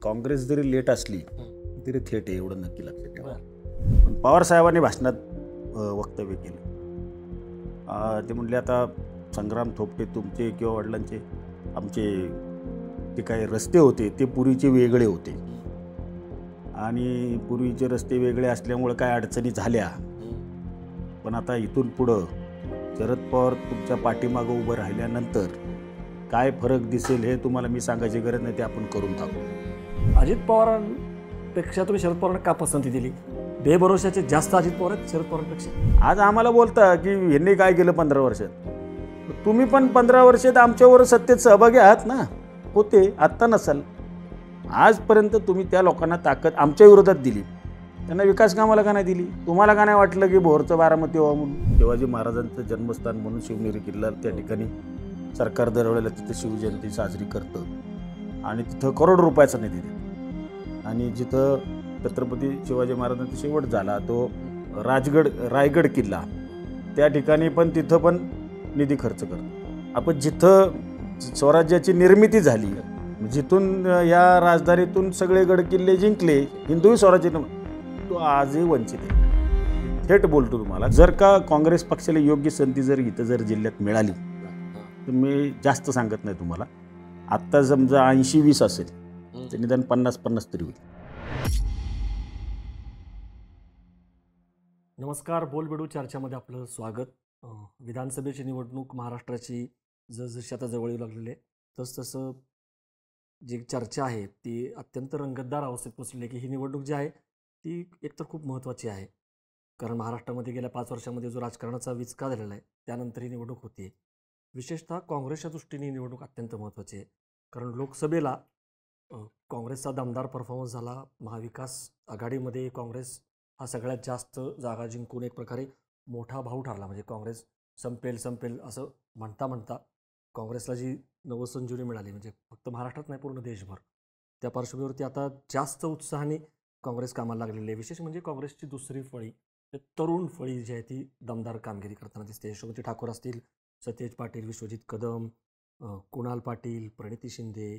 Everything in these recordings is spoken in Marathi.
काँग्रेस जरी लेट असली तरी थेट आहे, एवढं नक्की लक्षात ठेवा. पण पवार साहेबांनी भाषणात वक्तव्य केलं. ते म्हणले आता संग्राम थोपटे तुमचे किंवा वडिलांचे आमचे ते काही रस्ते होते ते पूर्वीचे वेगळे होते आणि पूर्वीचे रस्ते वेगळे असल्यामुळे काय अडचणी झाल्या, पण आता इथून पुढं शरद पवार तुमच्या पाठीमागं उभं राहिल्यानंतर काय फरक दिसेल हे तुम्हाला मी सांगायची गरज नाही, ते आपण करून टाकू. अजित पवारांपेक्षा तुम्ही शरद पवारांना का पसंती दिली? बेभरोशाचे जास्त अजित पवार आहेत शरद पवारांपेक्षा. आज आम्हाला बोलता की यांनी काय केलं 15 वर्षात. तुम्ही पण 15 वर्षात आमच्यावर सत्तेत सहभागी आहात ना, होते, आत्ता नसाल. आजपर्यंत तुम्ही त्या लोकांना ताकद आमच्या विरोधात दिली, त्यांना विकास कामाला का नाही दिली? तुम्हाला का नाही वाटलं की भोरचं बारामती व्हावं म्हणून? शिवाजी महाराजांचं जन्मस्थान म्हणून शिवनेरी किल्ला त्या ठिकाणी सरकार दरवेळेला तिथं शिवजयंती साजरी करतं आणि तिथं करोड रुपयाचा निधी देतं. आणि जिथं छत्रपती शिवाजी महाराजांचा शेवट झाला तो रायगड किल्ला, त्या ठिकाणी पण तिथं पण निधी खर्च करतो. आपण जिथं स्वराज्याची निर्मिती झाली, जिथून या राजधानीतून सगळे गड किल्ले जिंकले, हिंदवी स्वराज्य, तो आजही वंचित आहे. थेट बोलतो तुम्हाला, जर का काँग्रेस पक्षाला योग्य संधी जर इथं जर जिल्ह्यात मिळाली तर मी जास्त सांगत नाही तुम्हाला. आत्ता समजा 80-20 असेल तर निदान 50-50 तरी होईल. नमस्कार, बोलबेडू चर्चामध्ये आपलं स्वागत. विधानसभेची निवडणूक महाराष्ट्राची जसजशी आता जवळ येऊ लागलेली आहे तसतसं जी चर्चा आहे ती अत्यंत रंगतदार अवस्थेत पोचलेली आहे की ही निवडणूक जी आहे ती एकतर खूप महत्त्वाची आहे, कारण महाराष्ट्रामध्ये गेल्या 5 वर्षामध्ये जो राजकारणाचा विचका झालेला आहे त्यानंतर ही निवडणूक होती. विशेषतः काँग्रेसच्या दृष्टीने ही निवडणूक अत्यंत महत्त्वाची आहे, कारण लोकसभेला काँग्रेसचा दमदार परफॉर्मन्स झाला. महाविकास आघाडीमध्ये काँग्रेस हा सगळ्यात जास्त जागा जिंकून एक प्रकारे मोठा भाऊ ठरला. म्हणजे काँग्रेस संपेल असं म्हणता काँग्रेसला जी नवसंजीवनी मिळाली, म्हणजे फक्त महाराष्ट्रात नाही पूर्ण देशभर, त्या पार्श्वभूमीवरती आता जास्त उत्साहाने काँग्रेस कामाला लागलेली आहे. विशेष म्हणजे काँग्रेसची दुसरी फळी, तरुण फळी जी आहे ती दमदार कामगिरी करताना दिसते. यशोमती ठाकूर असतील, सतेज पाटील, विश्वजित कदम, कुणाल पाटील, प्रणिती शिंदे,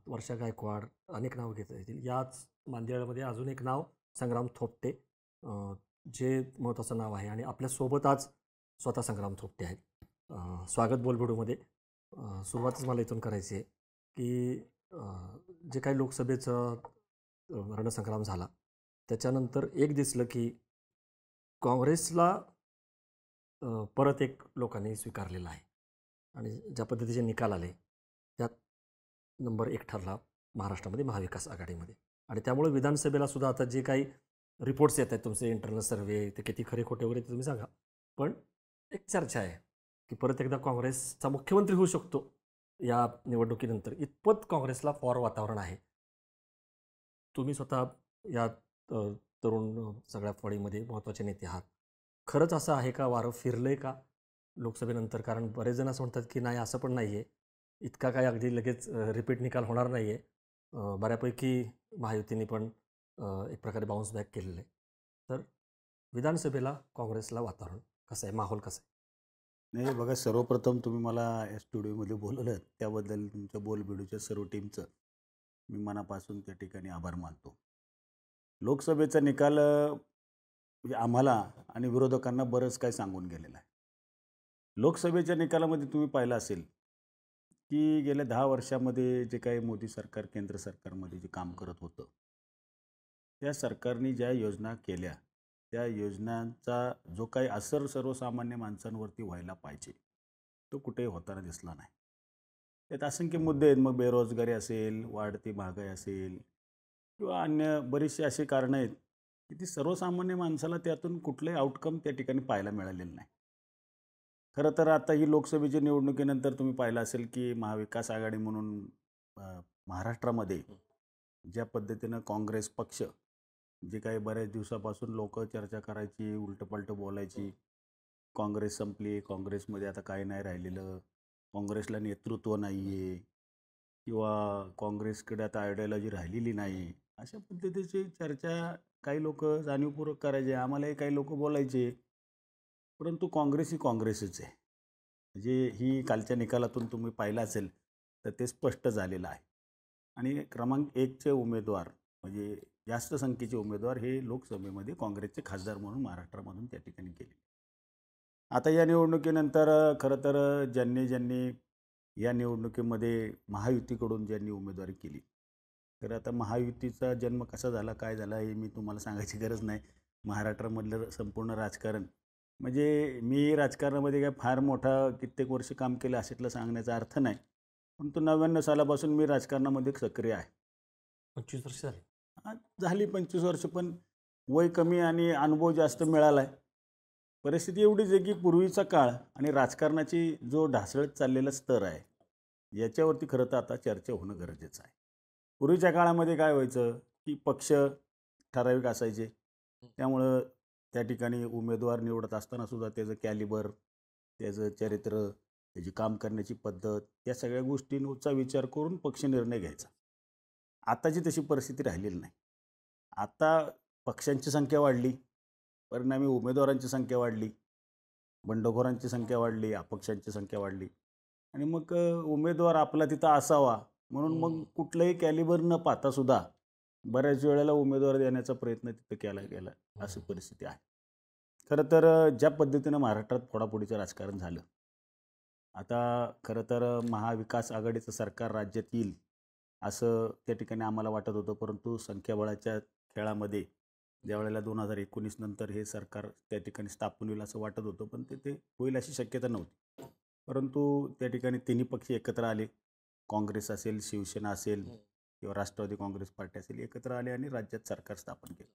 वर्षा गायकवाड, अनेक नावं घेता येतील. याच मांदियाळमध्ये अजून एक नाव संग्राम थोपटे, जे महत्त्वाचं नाव आहे. आणि आपल्यासोबत आज स्वतः संग्राम थोपटे आहेत. स्वागत बोलबेडूमध्ये. सुरुवातच मला इथून करायची आहे की जे काही लोकसभेचं रणसंग्राम झाला त्याच्यानंतर एक दिसलं की काँग्रेसला परत एक लोकांनी स्वीकारलेला आहे आणि ज्या पद्धतीचे निकाल आले त्यात नंबर 1 ठरला महाराष्ट्रामध्ये महाविकास आघाडीमध्ये. आणि त्यामुळे विधानसभेला सुद्धा आता जे काही रिपोर्ट्स येत आहेत तुमचे इंटरनल सर्वे, ते किती खरे खोटे वगैरे ते तुम्ही सांगा, पण एक चर्चा आहे की परत एकदा काँग्रेसचा मुख्यमंत्री होऊ शकतो या निवडणुकीनंतर, इतपत काँग्रेसला फॉर वातावरण आहे. तुम्ही स्वतः या तरुण सगळ्या फळीमध्ये महत्त्वाचे नेते आहात. खरंच असं आहे का? वारं फिरलंय का लोकसभेनंतर? कारण बरेच जण असं म्हणतात की नाही, असं पण नाही आहे, इतका काय अगदी लगेच रिपीट निकाल होणार नाही आहे. बऱ्यापैकी महायुतीने पण एक प्रकारे बाउन्स बॅक केलेलं आहे. तर विधानसभेला काँग्रेसला वातावरण कसं आहे, माहोल कसं आहे? नाही बघा, सर्वप्रथम तुम्ही मला या स्टुडिओमध्ये बोलवलं त्याबद्दल तुमच्या बोलबेडूच्या सर्व टीमचं मी मनापासून त्या ठिकाणी आभार मानतो. लोकसभेचा निकाल आम्हाला आणि विरोधकांना बरंच काय सांगून गेलेला आहे. लोकसभेच्या निकालामध्ये तुम्ही पाहिलं असेल की गेल्या 10 वर्षामध्ये जे काही मोदी सरकार केंद्र सरकारमध्ये जे काम करत होतं, त्या सरकारने ज्या योजना केल्या त्या योजनांचा जो काही असर सर्वसामान्य माणसांवरती व्हायला पाहिजे तो कुठेही होताना दिसला नाही. त्यात असंख्य मुद्दे आहेत. मग बेरोजगारी असेल, वाढती महागाई असेल किंवा अन्य बरीचशी अशी कारणं आहेत की ती सर्वसामान्य माणसाला त्यातून कुठलंही आउटकम त्या ठिकाणी पाहायला मिळालेलं नाही. खरं तर आता ही लोकसभेच्या निवडणुकीनंतर तुम्ही पाहिलं असेल की महाविकास आघाडी म्हणून महाराष्ट्रामध्ये ज्या पद्धतीनं काँग्रेस पक्ष जे काही बऱ्याच दिवसापासून लोक चर्चा करायची, उलटपलटं बोलायची, काँग्रेस संपली, काँग्रेसमध्ये आता काही नाही राहिलेलं, काँग्रेसला नेतृत्व नाही आहे किंवा काँग्रेसकडे आता आयडियोलॉजी राहिलेली नाही, अशा पद्धतीची चर्चा काही लोक जाणीवपूर्वक करायचे, आम्हालाही काही लोक बोलायचे. परंतु काँग्रेस ही काँग्रेसच आहे. म्हणजे ही कालच्या निकालातून तुम्ही पाहिलं असेल तर ते स्पष्ट झालेलं आहे. आणि क्रमांक 1चे उमेदवार म्हणजे जास्त संख्येचे उमेदवार हे लोकसभेमध्ये काँग्रेसचे खासदार म्हणून महाराष्ट्रामधून त्या ठिकाणी केले. आता या निवडणुकीनंतर खरं तर ज्यांनी ज्यांनी या निवडणुकीमध्ये महायुतीकडून ज्यांनी उमेदवारी केली, तर आता महायुतीचा जन्म कसा झाला, काय झाला हे मी तुम्हाला सांगायची गरज नाही. महाराष्ट्रामधलं संपूर्ण राजकारण म्हणजे मी राजकारणामध्ये काय फार मोठा कित्येक वर्ष काम केलं अशातलं सांगण्याचा अर्थ नाही. परंतु 99 सालापासून मी राजकारणामध्ये सक्रिय आहे. 25 वर्ष झाली. झाली 25 वर्ष, पण वय कमी आणि अनुभव जास्त मिळाला आहे. परिस्थिती एवढीच आहे की पूर्वीचा काळ आणि राजकारणाची जो ढासळत चाललेला स्तर आहे याच्यावरती खरं तर आता चर्चा होणं गरजेचं आहे. पूर्वीच्या काळामध्ये काय व्हायचं की पक्ष ठराविक असायचे, त्यामुळं त्या ठिकाणी उमेदवार निवडत असताना सुद्धा त्याचं कॅलिबर, त्याचं चरित्र, त्याची काम करण्याची पद्धत या सगळ्या गोष्टींचा विचार करून पक्ष निर्णय घ्यायचा. आताची तशी परिस्थिती राहिलेली नाही. आता पक्षांची संख्या वाढली, परिणामी उमेदवारांची संख्या वाढली, बंडखोरांची संख्या वाढली, अपक्षांची संख्या वाढली आणि मग उमेदवार आपला तिथं असावा म्हणून मग कुठलंही कॅलिबर न पाहता सुद्धा बऱ्याच वेळेला उमेदवार देण्याचा प्रयत्न तिथं केला गेला, अशी परिस्थिती आहे. खरं तर ज्या पद्धतीनं महाराष्ट्रात फोडाफोडीचं राजकारण झालं, आता खरं तर महाविकास आघाडीचं सरकार राज्यात येईल असं त्या ठिकाणी आम्हाला वाटत होतं. परंतु संख्याबळाच्या खेळामध्ये ज्यावेळेला 2019 नंतर हे सरकार त्या ठिकाणी स्थापन होईल असं वाटत होतं, पण ते होईल अशी शक्यता नव्हती. परंतु त्या ठिकाणी तिन्ही पक्ष एकत्र आले. काँग्रेस असेल, शिवसेना असेल किंवा राष्ट्रवादी काँग्रेस पार्टी असेल, एकत्र आले आणि राज्यात सरकार स्थापन केलं.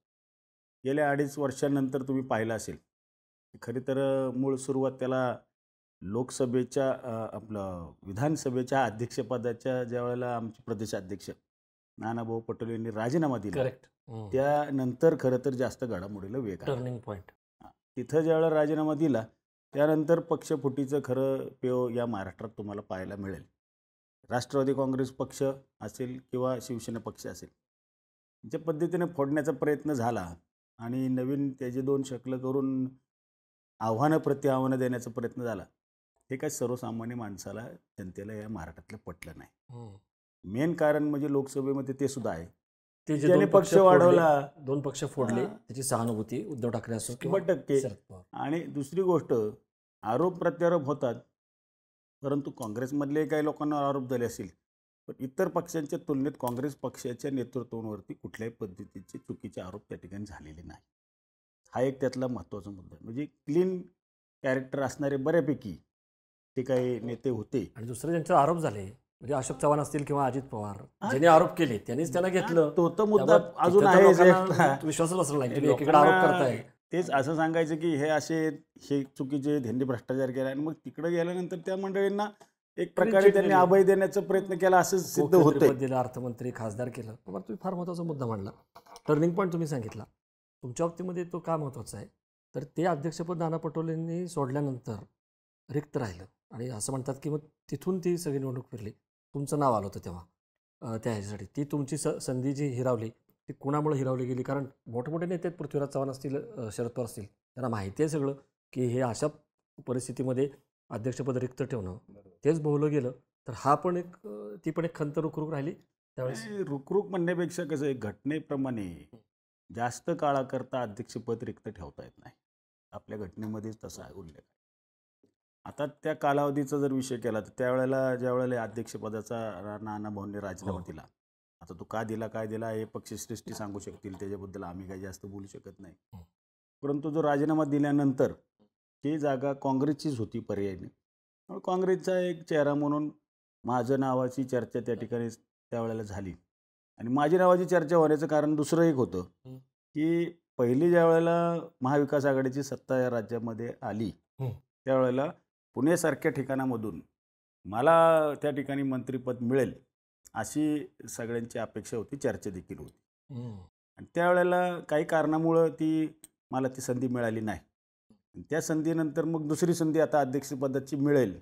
गेल्या 2.5 वर्षांनंतर तुम्ही पाहिलं असेल की खरी तर मूळ सुरुवात त्याला लोकसभेच्या आपलं विधानसभेच्या अध्यक्षपदाच्या ज्यावेळेला आमचे प्रदेशाध्यक्ष नानाभाऊ पटोले यांनी राजीनामा दिला, करेक्ट. त्यानंतर खरं तर जास्त घडामोडीला वेग आला. Turning point. तिथं ज्यावेळेला राजीनामा दिला त्यानंतर पक्षफुटीचं खरं पेव या महाराष्ट्रात तुम्हाला पाहायला मिळेल. राष्ट्रवादी काँग्रेस पक्ष असेल किंवा शिवसेना पक्ष असेल, ज्या पद्धतीने फोडण्याचा प्रयत्न झाला आणि नवीन त्याचे 2 शकलं करून आव्हानं प्रत्याव्हानं देण्याचा प्रयत्न झाला, हे काय सर्वसामान्य माणसाला, जनतेला या महाराष्ट्रातलं पटलं नाही. मेन कारण म्हणजे लोकसभेमध्ये ते सुद्धा आहे, ते जे ज्याने 2 पक्ष वाढवला, 2 पक्ष फोडले, हां. त्याची सहानुभूती उद्धव ठाकरे असो किंवा 100% शरद पवार. आणि दुसरी गोष्ट, आरोप प्रत्यारोप होतात, परंतु काँग्रेसमधले काही लोकांना आरोप झाले असतील, पण इतर पक्षांच्या तुलनेत काँग्रेस पक्षाच्या नेतृत्वावरती कुठल्याही पद्धतीचे चुकीचे आरोप त्या ठिकाणी झालेले नाही. हा एक त्यातला महत्त्वाचा मुद्दा आहे. म्हणजे क्लीन कॅरेक्टर असणारे बऱ्यापैकी ते काही नेते होते. आणि दुसरे ज्यांचे आरोप झाले म्हणजे अशोक चव्हाण असतील किंवा अजित पवार, हां. ज्यांनी आरोप केले त्यांनीच त्यांना घेतलं. तो तर मुद्दा त्यामुळे अजून तिथं तर आहेच. लोकांना विश्वासच बसला नाही. तुम्ही एकीकडे आरोप करताय. तेच असं सांगायचं की हे चुकीचे ध्यांनी भ्रष्टाचार केला आणि मग तिकडे गेल्यानंतर त्या मंडळींना एक प्रकारे त्यांनी अभय देण्याचा प्रयत्न केला असं सिद्ध होतं. मुख्यमंत्रीपद दिलं, अर्थमंत्री, खासदार केलं. पण तुम्ही फार महत्त्वाचा मुद्दा मांडला, टर्निंग पॉईंट तुम्ही सांगितला. तुमच्या बाबतीमध्ये तो का महत्त्वाचा आहे, तर ते अध्यक्षपद नाना पटोलेंनी सोडल्यानंतर रिक्त राहिलं आणि असं म्हणतात की मग तिथून ती सगळी निवडणूक फिरली. तुमचं नाव आलं होतं तेव्हा त्या ह्याच्यासाठी. ती तुमची संधी जी हिरावली ती कुणामुळे हिरावली गेली? कारण मोठमोठे नेते आहेत, पृथ्वीराज चव्हाण असतील, शरद पवार असतील, त्यांना माहिती आहे सगळं की हे अशा परिस्थितीमध्ये अध्यक्षपद रिक्त ठेवणं तेच भोवलं गेलं. तर हा पण एक ती पण एक खंत रुखरुख राहिली त्यावेळेस. रुखरुख म्हणण्यापेक्षा कसं आहे, घटनेप्रमाणे जास्त काळाकरता अध्यक्षपद रिक्त ठेवता येत नाही. आपल्या घटनेमध्येच तसा उल्लेख आहे. आता त्या कालावधीचा जर विषय केला तर त्यावेळेला ज्यावेळेला अध्यक्षपदाचा नानाभाऊंनी राजीनामा दिला, आता तो का दिला, काय दिला हे पक्षश्रेष्ठी सांगू शकतील, त्याच्याबद्दल आम्ही काही जास्त बोलू शकत नाही. परंतु जो राजीनामा दिल्यानंतर ती जागा काँग्रेसचीच होती पर्यायी. काँग्रेसचा एक चेहरा म्हणून माझं नावाची चर्चा त्या ठिकाणी त्यावेळेला झाली. आणि माझी नावाची चर्चा होण्याचं कारण दुसरं एक होतं की पहिली ज्यावेळेला महाविकास आघाडीची सत्ता या राज्यामध्ये आली त्यावेळेला पुण्यासारख्या ठिकाणामधून मला त्या ठिकाणी मंत्रिपद मिळेल अशी सगळ्यांची अपेक्षा होती, चर्चा देखील होती. आणि त्यावेळेला काही कारणामुळं मला ती संधी मिळाली नाही. त्या संधीनंतर मग दुसरी संधी आता अध्यक्षपदाची मिळेल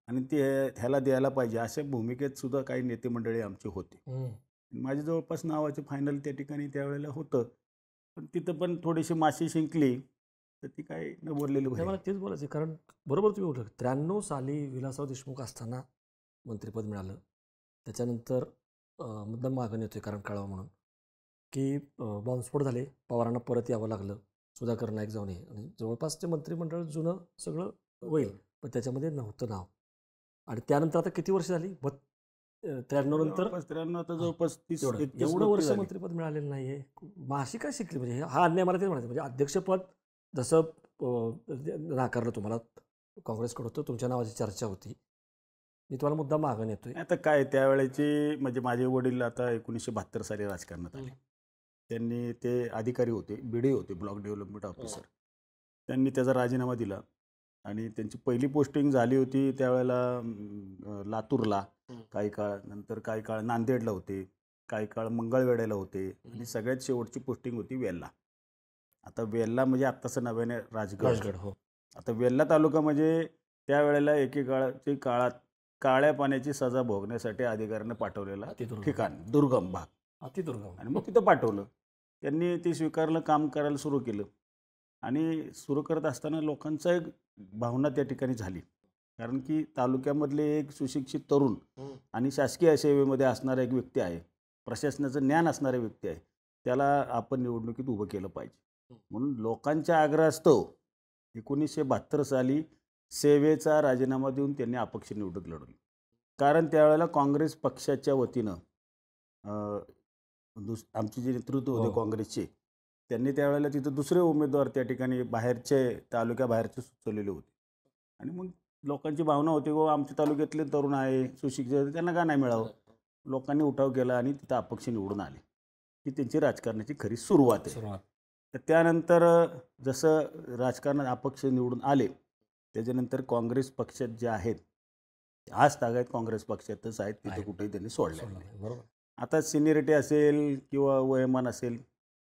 आणि ती ह्याला द्यायला पाहिजे अशा भूमिकेत सुद्धा काही नेते मंडळी आमचे होते. माझ्या जवळपास नावाचे फायनल त्या ठिकाणी त्यावेळेला होतं, पण तिथं पण थोडीशी माशी शिंकली तर ती काही न बोललेली मला तेच बोलायचं. कारण बरोबर तुम्ही बोलला, 93 साली विलासराव देशमुख असताना मंत्रिपद मिळालं, त्याच्यानंतर मुद्दाम मागून येतोय कारण कळावं म्हणून की बॉम्बस्फोट झाले, पवारांना परत यावं लागलं, सुधाकर नाईक जाऊन ये आणि जवळपास ते मंत्रिमंडळ जुनं सगळं होईल, पण त्याच्यामध्ये नव्हतं नाव. आणि त्यानंतर आता किती वर्ष झाली? 93 नंतर 93 आता जवळपास 30 एवढं 31 एवढं वर्ष झाली. मंत्रिपद मिळालेलं नाही आहे. मग अशी काय शिकली? म्हणजे हा अन्याय मला तेच म्हणायचं. म्हणजे अध्यक्षपद जसं नाकारलं तुम्हाला काँग्रेसकडं होतं, तुमच्या नावाची चर्चा होती. मी तुम्हाला मुद्दा मागून येतोय. आता काय त्यावेळेची म्हणजे माझे वडील आता 1972 साली राजकारणात आले. त्यांनी ते अधिकारी होते, बीडी होते, ब्लॉक डेव्हलपमेंट ऑफिसर. त्यांनी त्याचा राजीनामा दिला आणि त्यांची पहिली पोस्टिंग झाली होती त्यावेळेला लातूरला काही काळ, नंतर काही काळ नांदेडला होते, काही काळ मंगळवेढ्याला होते आणि सगळ्यात शेवटची पोस्टिंग होती वेल्ला. आता वेल्ला म्हणजे आत्ताचं नव्याने राजगड. राजगड हो. आता वेल्ला तालुका म्हणजे त्यावेळेला एकेकाळची काळात काळ्या पाण्याची सजा भोगण्यासाठी अधिकाऱ्यांना पाठवलेला अतिदुर्गम. ठिकाण, दुर्गम भाग. अतिदुर्गम. आणि मग तिथं पाठवलं. त्यांनी ते स्वीकारलं, काम करायला सुरू केलं आणि सुरू करत असताना लोकांचा एक भावना त्या ठिकाणी झाली. कारण की तालुक्यामधले एक सुशिक्षित तरुण आणि शासकीय सेवेमध्ये असणारा एक व्यक्ती आहे, प्रशासनाचं ज्ञान असणारा व्यक्ती आहे, त्याला आपण निवडणुकीत उभं केलं पाहिजे. म्हणून लोकांच्या आग्रहास्तव 1972 साली सेवेचा राजीनामा देऊन त्यांनी अपक्ष निवडणूक लढवली. कारण त्यावेळेला काँग्रेस पक्षाच्या वतीनं आमचे जे नेतृत्व होते काँग्रेसचे, त्यांनी त्यावेळेला तिथं दुसरे उमेदवार त्या ठिकाणी बाहेरचे, तालुक्याबाहेरचे सुचवलेले होते. आणि मग लोकांची भावना होती की आमच्या तालुक्यातले तरुण आहे, सुशिक्षित, त्यांना का नाही मिळावं. लोकांनी उठाव केला आणि तिथं अपक्ष निवडून आले. ही त्यांची राजकारणाची खरी सुरुवात आहे. तर त्यानंतर जसं राजकारणात अपक्ष निवडून आले, त्याच्यानंतर काँग्रेस पक्षात जे आहेत आज तागायत काँग्रेस पक्षातच आहेत, तिथे कुठेही त्यांनी सोडले. बरोबर. आता सिनियरिटी असेल किंवा वयोमान असेल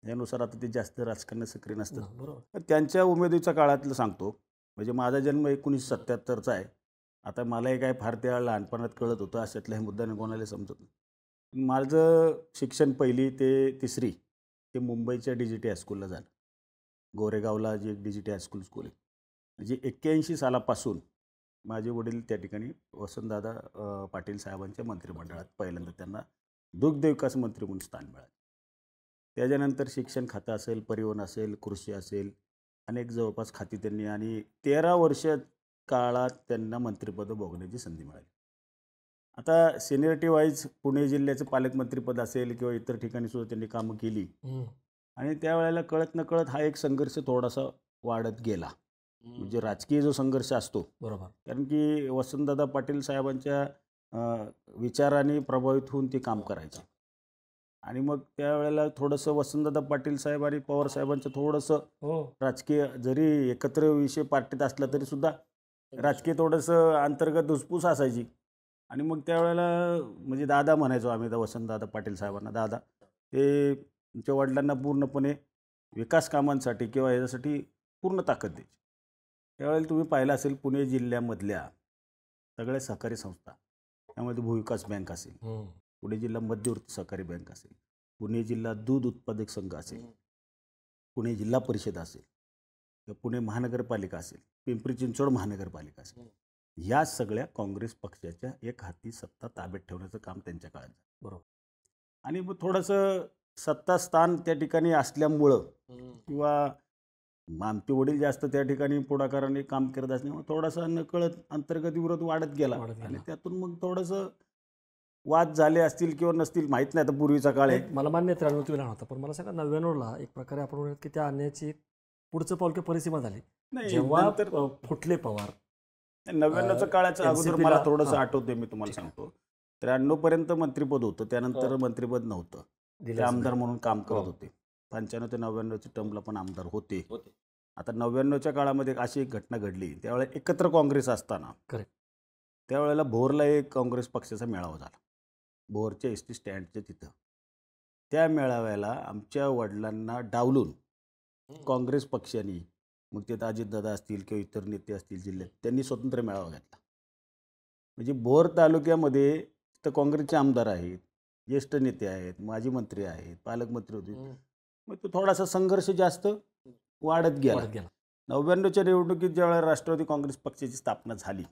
यानुसार आता ते जास्त राजकारणात सक्रिय नसतात. बरोबर. तर त्यांच्या उमेदीच्या काळातलं सांगतो. म्हणजे माझा जन्म 1977चा आहे. आता मलाही काय फार त्या लहानपणात कळत होतं, अशातल्या मुद्द्याने कोणाला समजत नाही. माझं शिक्षण 1ली ते 3री ते मुंबईच्या DGT हायस्कूलला झालं. गोरेगावला जे DGT हायस्कूल स्कूल आहे. म्हणजे 81 सालापासून माझे वडील त्या ठिकाणी वसंतदादा पाटील साहेबांच्या मंत्रिमंडळात पहिल्यांदा त्यांना दुग्ध विकास मंत्री म्हणून स्थान मिळालं. त्याच्यानंतर शिक्षण खातं असेल, परिवहन असेल, कृषी असेल, अनेक जवळपास खाती त्यांनी आणि 13 वर्ष काळात त्यांना मंत्रिपद भोगण्याची संधी मिळाली. आता सिनियरिटी वाईज पुणे जिल्ह्याचं पालकमंत्रीपद असेल किंवा इतर ठिकाणी सुद्धा त्यांनी कामं केली. आणि त्यावेळेला कळत नकळत हा एक संघर्ष थोडासा वाढत गेला. म्हणजे राजकीय जो संघर्ष असतो, बरोबर. कारण की वसंतदादा पाटील साहेबांच्या विचाराने प्रभावित होऊन ते काम करायचे. आणि मग त्यावेळेला थोडंसं वसंतदादा पाटील साहेब आणि पवार साहेबांचं थोडंसं राजकीय जरी एकत्र विषय पार्टीत असला तरी सुद्धा राजकीय थोडंसं अंतर्गत धुसफूस असायची. आणि मग त्यावेळेला म्हणजे दादा म्हणायचो आम्ही वसंतदादा पाटील साहेबांना, दादा ते तुमच्या वडिलांना पूर्णपणे विकास कामांसाठी किंवा याच्यासाठी पूर्ण ताकद द्यायची. त्यावेळेला तुम्ही पाहिलं असेल पुणे जिल्ह्यामधल्या सगळ्या सहकारी संस्था, त्यामध्ये भूविकास बँक असेल, पुणे जिल्हा मध्यवर्ती सहकारी बँक असेल, पुणे जिल्हा दूध उत्पादक संघ असेल, पुणे जिल्हा परिषद असेल, किंवा पुणे महानगरपालिका असेल, पिंपरी चिंचवड महानगरपालिका असेल, या सगळ्या काँग्रेस पक्षाच्या एक हाती सत्ता ताब्यात ठेवण्याचं काम त्यांच्या काळात झालं. बरोबर. आणि मग थोडंसं सत्तास्थान त्या ठिकाणी असल्यामुळं किंवा आमचे वडील जास्त त्या ठिकाणी पुढाकाराने काम करत असल्यामुळे थोडासा नकळत अंतर्गत विरोध वाढत गेला. आणि त्यातून मग थोडंसं वाद झाले असतील किंवा नसतील माहीत नाही. आता पूर्वीचा काळ आहे. मला मान्य 93 तुम्ही लहान होता, पण मला सांगा 99ला एक प्रकारे आपण म्हणूयात की त्या अन्यायाची पुढचं पाऊल किंवा परिसीमा झाली जेव्हा फुटले पवार. 99च्या काळाच्या अगोदर मला थोडंसं आठवते, मी तुम्हाला सांगतो. 93 पर्यंत मंत्रिपद होतं, त्यानंतर मंत्रिपद नव्हतं. ते आमदार म्हणून काम करत होते. 95 ते 99च्या टर्मला पण आमदार होते. आता 99च्या काळामध्ये अशी एक घटना घडली, त्यावेळेला एकत्र काँग्रेस असताना त्यावेळेला भोरला एक काँग्रेस पक्षाचा मेळावा झाला, भोरच्या एस टी स्टँडच्या तिथं. त्या मेळाव्याला आमच्या वडिलांना डावलून काँग्रेस पक्षाने, मग ते अजितदादा असतील किंवा इतर नेते असतील जिल्ह्यात, त्यांनी स्वतंत्र मेळावा घेतला. म्हणजे भोर तालुक्यामध्ये तर काँग्रेसचे आमदार आहेत, ज्येष्ठ नेते आहेत, माजी मंत्री आहेत, पालकमंत्री होते. मग तो थोडासा संघर्ष जास्त वाढत गेला. 99च्या निवडणुकीत ज्यावेळेला राष्ट्रवादी काँग्रेस पक्षाची स्थापना झाली,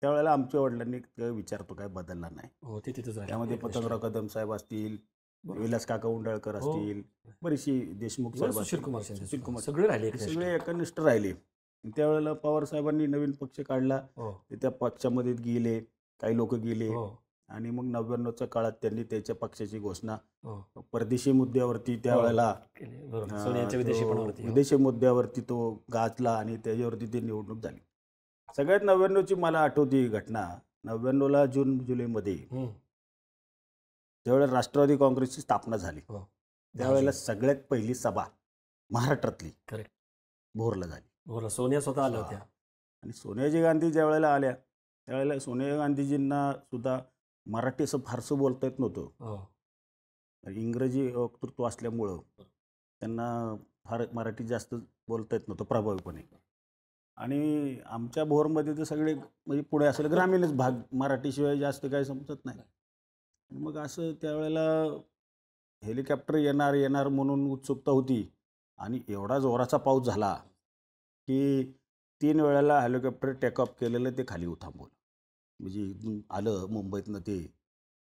त्यावेळेला आमच्या वडिलांनी विचार तो काय बदलला नाही. हो, ते तिथंच राहिले. त्यामध्ये पतंगराव कदम साहेब असतील, बरोबर. विलास काका उंडाळकर हो. असतील, बरीचशी देशमुख इव्हन साहेब सुशील असतील, कुमार शिंदे सुशील सुद्धा. कुमार सगळे राहिले हे एकनिष्ठ. सगळे एकनिष्ठ राहिले. त्यावेळेला पवार साहेबांनी नवीन पक्ष काढला. हो, ते त्या पक्षामध्ये गेले, काही लोक गेले हो, आणि मग 99च्या काळात त्यांनी त्याच्या पक्षाची घोषणा हो. परदेशी मुद्द्यावरती त्यावेळेला केले. बरोबर. सोनियाच्या विदेशीपणावरती. हो. विदेशी मुद्द्यावरती तो गाजला आणि त्याच्यावरती ती निवडणूक झाली. सगळ्यात 99ची मला आठवती ही घटना. 99ला जून जुलैमध्ये हम्म. त्यावेळेला राष्ट्रवादी काँग्रेसची स्थापना झाली. हो. त्यावेळेला सगळ्यात पहिली सभा महाराष्ट्रातली करेक्ट. भोरला झाली. बरोबर. सोनिया स्वतः आल्या होत्या. आणि सोनियाजी गांधी ज्या वेळेला आल्या त्यावेळेला सोनिया गांधीजींना सुद्धा मराठी असं फारसं बोलता येत नव्हतं. हो. इंग्रजी वक्तृत्व असल्यामुळं त्यांना फार मराठी जास्त बोलता येत नव्हतं प्रभावीपणे. आणि आमच्या भोरमध्ये तर सगळे म्हणजे पुढे असले ग्रामीणच भाग, मराठीशिवाय जास्त काही समजत नाही. मग असं त्यावेळेला हेलिकॉप्टर येणार येणार म्हणून उत्सुकता होती आणि एवढा जोराचा पाऊस झाला की 3 वेळेला हेलिकॉप्टर टेकऑफ केलेलं ते खाली थांबवलं. म्हणजे इथून आलं मुंबईतनं ते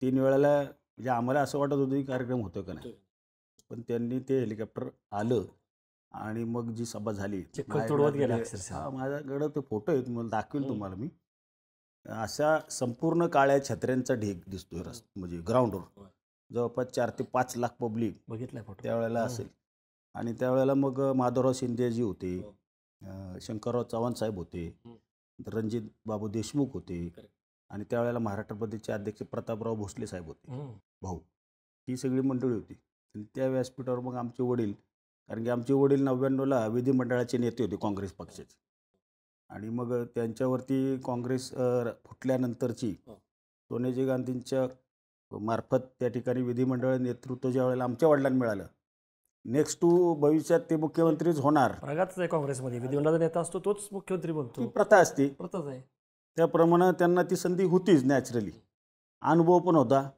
3 वेळेला म्हणजे आम्हाला असं वाटत होतं की कार्यक्रम होतो का नाही, पण त्यांनी ते हेलिकॉप्टर आलं आणि मग जी सभा झाली चिखल तुडवत गेला अक्षरशः. हा माझ्याकडं तो फोटो आहे, तुम्हाला दाखवेल तुम्हाला मी. अशा संपूर्ण काळ्या छत्र्यांचा ढीग दिसतोय म्हणजे ग्राउंडवर. जवळपास 4 ते 5 लाख पब्लिक बघितलाय फोटो. त्यावेळेला असेल. आणि त्यावेळेला मग माधवराव शिंदेजी होते, शंकरराव चव्हाण साहेब होते, रणजित बाबू देशमुख होते आणि त्यावेळेला महाराष्ट्र प्रदेशचे अध्यक्ष प्रतापराव भोसले साहेब होते, भाऊ. ही सगळी मंडळी होती. आणि त्या व्यासपीठावर मग आमचे वडील, कारण की आमचे वडील 99ला विधिमंडळाचे नेते होते काँग्रेस पक्षाचे. आणि मग त्यांच्यावरती काँग्रेस फुटल्यानंतरची सोनियाजी गांधींच्या मार्फत त्या ठिकाणी विधिमंडळ नेतृत्व ज्या वेळेला आमच्या वडिलांना मिळालं, नेक्स्ट टू भविष्यात ते मुख्यमंत्रीच होणार, प्रगातच आहे काँग्रेसमध्ये. विधिमंडळाचा नेता असतो तोच मुख्यमंत्री ती बनतो. प्रथा असते. प्रथाच आहे. त्याप्रमाणे त्यांना ती संधी होतीच नॅचरली. अनुभव पण होता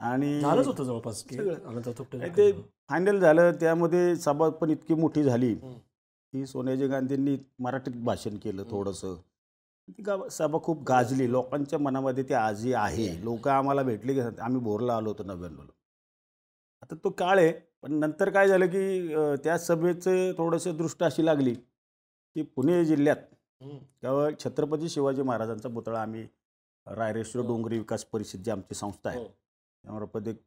आणि झालंच होतं जवळपास की सगळं. अनंत थोपटे आणि ते फायनल झालं. त्यामध्ये सभा पण इतकी मोठी झाली की सोनियाजी गांधींनी मराठीत भाषण केलं थोडंसं. ती सभा खूप गाजली. लोकांच्या मनामध्ये ते आजही आहे. लोक आम्हाला भेटले की आम्ही भोरला आलो होतो 99ला. आता तो काळ आहे. पण नंतर काय झालं की त्या सभेचं थोडंसं दृष्ट अशी लागली की पुणे जिल्ह्यात तेव्हा छत्रपती शिवाजी महाराजांचा पुतळा आम्ही रायरेश्वर डोंगरी विकास परिषद जी आमची संस्था आहे त्यामार्फत एक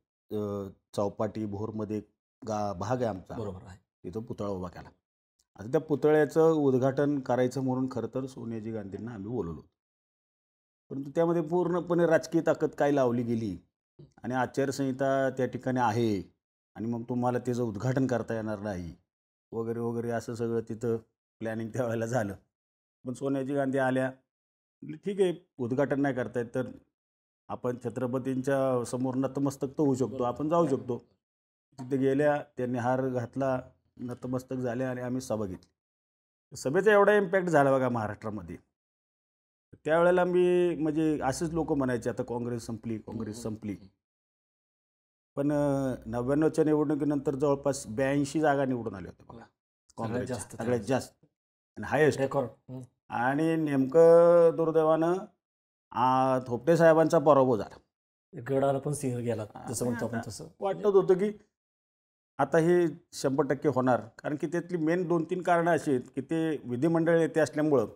चौपाटी भोरमध्ये भाग आहे आमचा, बरोबर आहे, तिथं पुतळा उभा केला. आता त्या पुतळ्याचं उद्घाटन करायचं म्हणून खरं तर सोनियाजी गांधींना आम्ही बोलवलो. परंतु त्यामध्ये पूर्णपणे राजकीय ताकद काय लावली गेली आणि आचारसंहिता त्या ठिकाणी आहे आणि मग तुम्हाला त्याचं उद्घाटन करता येणार नाही वगैरे वगैरे असं सगळं तिथं प्लॅनिंग त्यावेळेला झालं. पण सोनियाजी गांधी आल्या, ठीक आहे उद्घाटन नाही करतायत तर आपण छत्रपतींच्या समोर नतमस्तक तर होऊ शकतो, आपण जाऊ शकतो. तिथे गेल्या, त्यांनी हार घातला, नतमस्तक झाले आणि आम्ही सभा घेतली. सभेचा एवढा इम्पॅक्ट झाला बघा महाराष्ट्रामध्ये. त्यावेळेला मी म्हणजे असेच लोक म्हणायचे आता काँग्रेस संपली, काँग्रेस संपली. पण 99च्या निवडणुकीनंतर जवळपास 82 जागा निवडून आल्या होत्या बघा काँग्रेसच्या, सगळ्यात जास्त आणि हायेस्ट रेकॉर्ड. आणि नेमकं दुर्दैवानं थोपटे साहेबांचा पराभव झाला. गडाला पण सिंह गेला जसं म्हणतो आपण तसं. वाटत होतं की आता हे 100% होणार, कारण की त्यातली मेन 2-3 कारणं अशी आहेत की ते विधिमंडळ नेते असल्यामुळं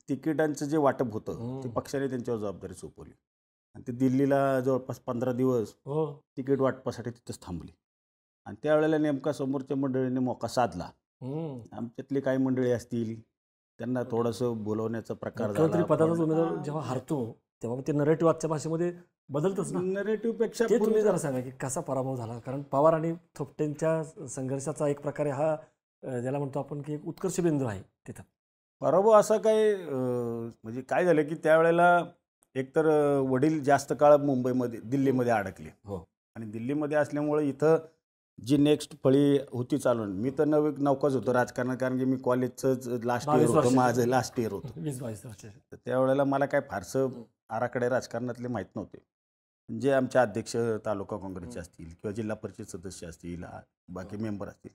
तिकिटांचं जे वाटप होतं ते पक्षाने त्यांच्यावर जबाबदारी सोपवली आणि ते दिल्लीला जवळपास 15 दिवस तिकीट वाटपासाठी तिथंच थांबली. आणि त्यावेळेला नेमका समोरच्या मंडळीने मोका साधला. आमच्यातले काही मंडळी असतील त्यांना थोडंसं बोलवण्याचा प्रकार झाला. मुख्यमंत्री पदाचा उमेदवार जेव्हा हरतो तेव्हा ते नरेटिव्ह आजच्या भाषेमध्ये बदलतच ना. नरेटिव्ह पेक्षा ते तुम्ही जरा सांगा की कसा पराभव झाला, कारण पवार आणि थोपटेंच्या संघर्षाचा एक प्रकारे हा ज्याला म्हणतो आपण की एक उत्कर्ष बिंदू आहे तिथं. पराभव असा काय म्हणजे काय झालं की त्यावेळेला एकतर वडील जास्त काळ मुंबईमध्ये दिल्लीमध्ये अडकले आणि दिल्लीमध्ये असल्यामुळे इथं जी नेक्स्ट फळी होती चालून, मी तर नौकाच होतो राजकारणात, कारण की मी कॉलेजचं लास्ट इयर होतं, माझं लास्ट इयर होतं. 20-22 वर्ष. तर त्यावेळेला मला काय फारसं आराखडे राजकारणातले माहीत नव्हते. जे आमचे अध्यक्ष तालुका काँग्रेसचे असतील किंवा जिल्हा परिषद सदस्य असतील, बाकी मेंबर असतील,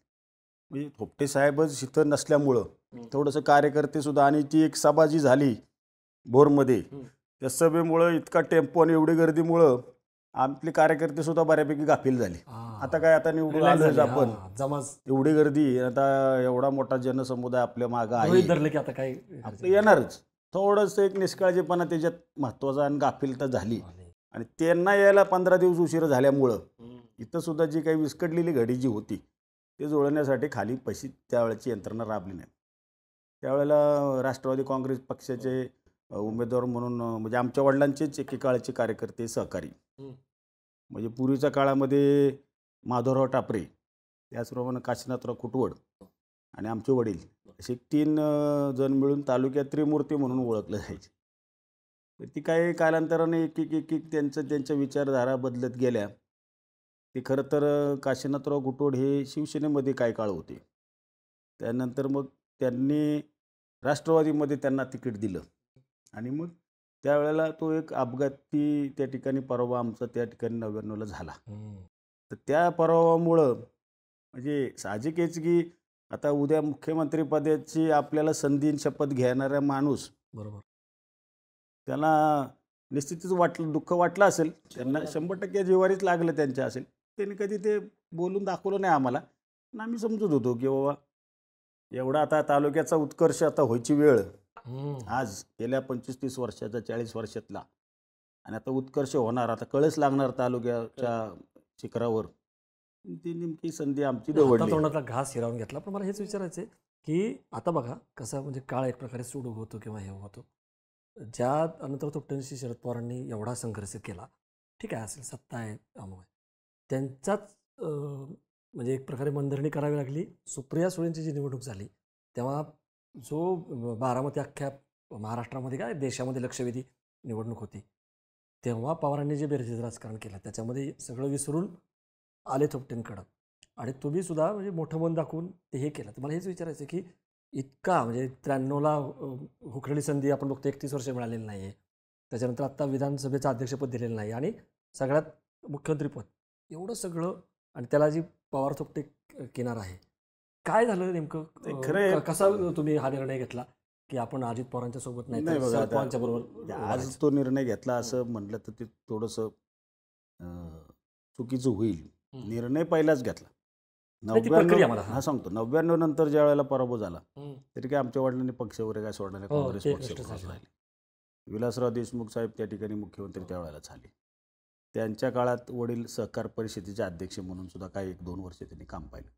म्हणजे थोपटे साहेबच इथं नसल्यामुळं थोडंसं कार्यकर्ते सुद्धा, आणि ती एक सभा जी झाली भोरमध्ये त्या सभेमुळं इतका टेम्पो आणि एवढी गर्दीमुळं आपले कार्यकर्ते सुद्धा बऱ्यापैकी गाफील झाले. आता काय, आता निवडून Relax आलोच झाले, आपण, जमाच एवढी गर्दी, आता एवढा मोठा जनसमुदाय आपल्या मागं गृहीत आहे, धरले की आता काय आपलं येणारच. थोडंसं एक निष्काळजीपणा त्याच्यात महत्त्वाचा आणि गाफीलता झाली. आणि त्यांना यायला 15 दिवस उशीर झाल्यामुळं इथं सुद्धा जी काही विस्कटलेली घडी जी होती ते जुळवण्यासाठी खाली पैसे त्यावेळेची यंत्रणा राबली नाही. त्यावेळेला राष्ट्रवादी काँग्रेस पक्षाचे उमेदवार म्हणून म्हणजे आमच्या वडिलांचेच एकेकाळचे कार्यकर्ते सहकारी, म्हणजे पूर्वीच्या काळामध्ये माधवराव टापरे, त्याचप्रमाणे काशीनाथराव कुटवड आणि आमचे वडील असे 3 जण मिळून तालुक्यात त्रिमूर्ती म्हणून ओळखलं जायचे. तर ती काही कालांतराने एक त्यांच्या विचारधारा बदलत गेल्या. ते खरं तर काशीनाथराव कुटवड हे शिवसेनेमध्ये काही काळ होते. त्यानंतर मग त्यांनी राष्ट्रवादीमध्ये त्यांना तिकीट दिलं आणि मग त्यावेळेला तो एक अपघाती त्या ठिकाणी पराभव आमचा त्या ठिकाणी 99ला झाला. तर त्या पराभवामुळं म्हणजे साहजिकच की आता उद्या मुख्यमंत्रीपदाची आपल्याला संधी आणि शपथ घेणारा माणूस, बरोबर, त्याला निश्चितच दुःख वाटलं असेल, त्यांना 100% जिव्हारीच लागलं त्यांच्या असेल. त्यांनी कधी ते बोलून दाखवलं नाही आम्हाला, पण आम्ही समजत होतो की बाबा एवढा आता तालुक्याचा उत्कर्ष आता व्हायची वेळ आज गेल्या 25-30 वर्षाचा, 40 वर्षातला, आणि आता उत्कर्ष होणार, आता कळस लागणार तालुक्याच्या शिखरावर, ती नेमकी संधी आमची निवडली. तोंडातला घास हिरावून घेतला. पण मला हेच विचारायचं आहे की आता बघा कसं म्हणजे काळ एक प्रकारे सुडू होतो किंवा हे होतो. ज्या अनंतराव थोपटेंशी शरद पवारांनी एवढा संघर्ष केला, ठीक आहे, असेल सत्ता आहे अमोघ आहे, त्यांचाच म्हणजे एक प्रकारे मनधरणी करावी लागली. सुप्रिया सुळेंची जी निवडणूक झाली तेव्हा जो बारामती अख्ख्या महाराष्ट्रामध्ये काय देशामध्ये लक्षवेधी निवडणूक होती, तेव्हा पवारांनी जे बेरजेचं राजकारण केलं त्याच्यामध्ये सगळं विसरून आले थोपटेंकडं, आणि तुम्ही सुद्धा म्हणजे मोठं मन दाखवून ते हे केलं. तर मला हेच विचारायचं आहे की इतका म्हणजे 93ला हुकलेली संधी आपण बघतो 31 वर्ष मिळालेली नाही आहे, त्याच्यानंतर आत्ता विधानसभेचं अध्यक्षपद दिलेलं नाही, आणि सगळ्यात मुख्यमंत्रीपद, एवढं सगळं, आणि त्याला जी पवार थोपटे किनार आहे, काय झालं नेमकं? कसा तुम्ही हा निर्णय घेतला की आपण अजित पवारांच्या सोबत नाही तर शरद पवारांच्या बरोबर? आज तो निर्णय घेतला असं म्हटलं तर ते थोडंसं चुकीचं होईल. निर्णय पहिलाच घेतला 99, हा सांगतो, 99 नंतर ज्या वेळेला पराभव झाला तरी काय आमच्या वडिलांनी पक्ष वगैरे काय सोडला नाही, काँग्रेस पक्ष राहिले. विलासराव देशमुख साहेब त्या ठिकाणी मुख्यमंत्री त्यावेळेला झाले. त्यांच्या काळात वडील सहकार परिषदेचे अध्यक्ष म्हणून सुद्धा काही 1-2 वर्ष त्यांनी काम पाहिलं.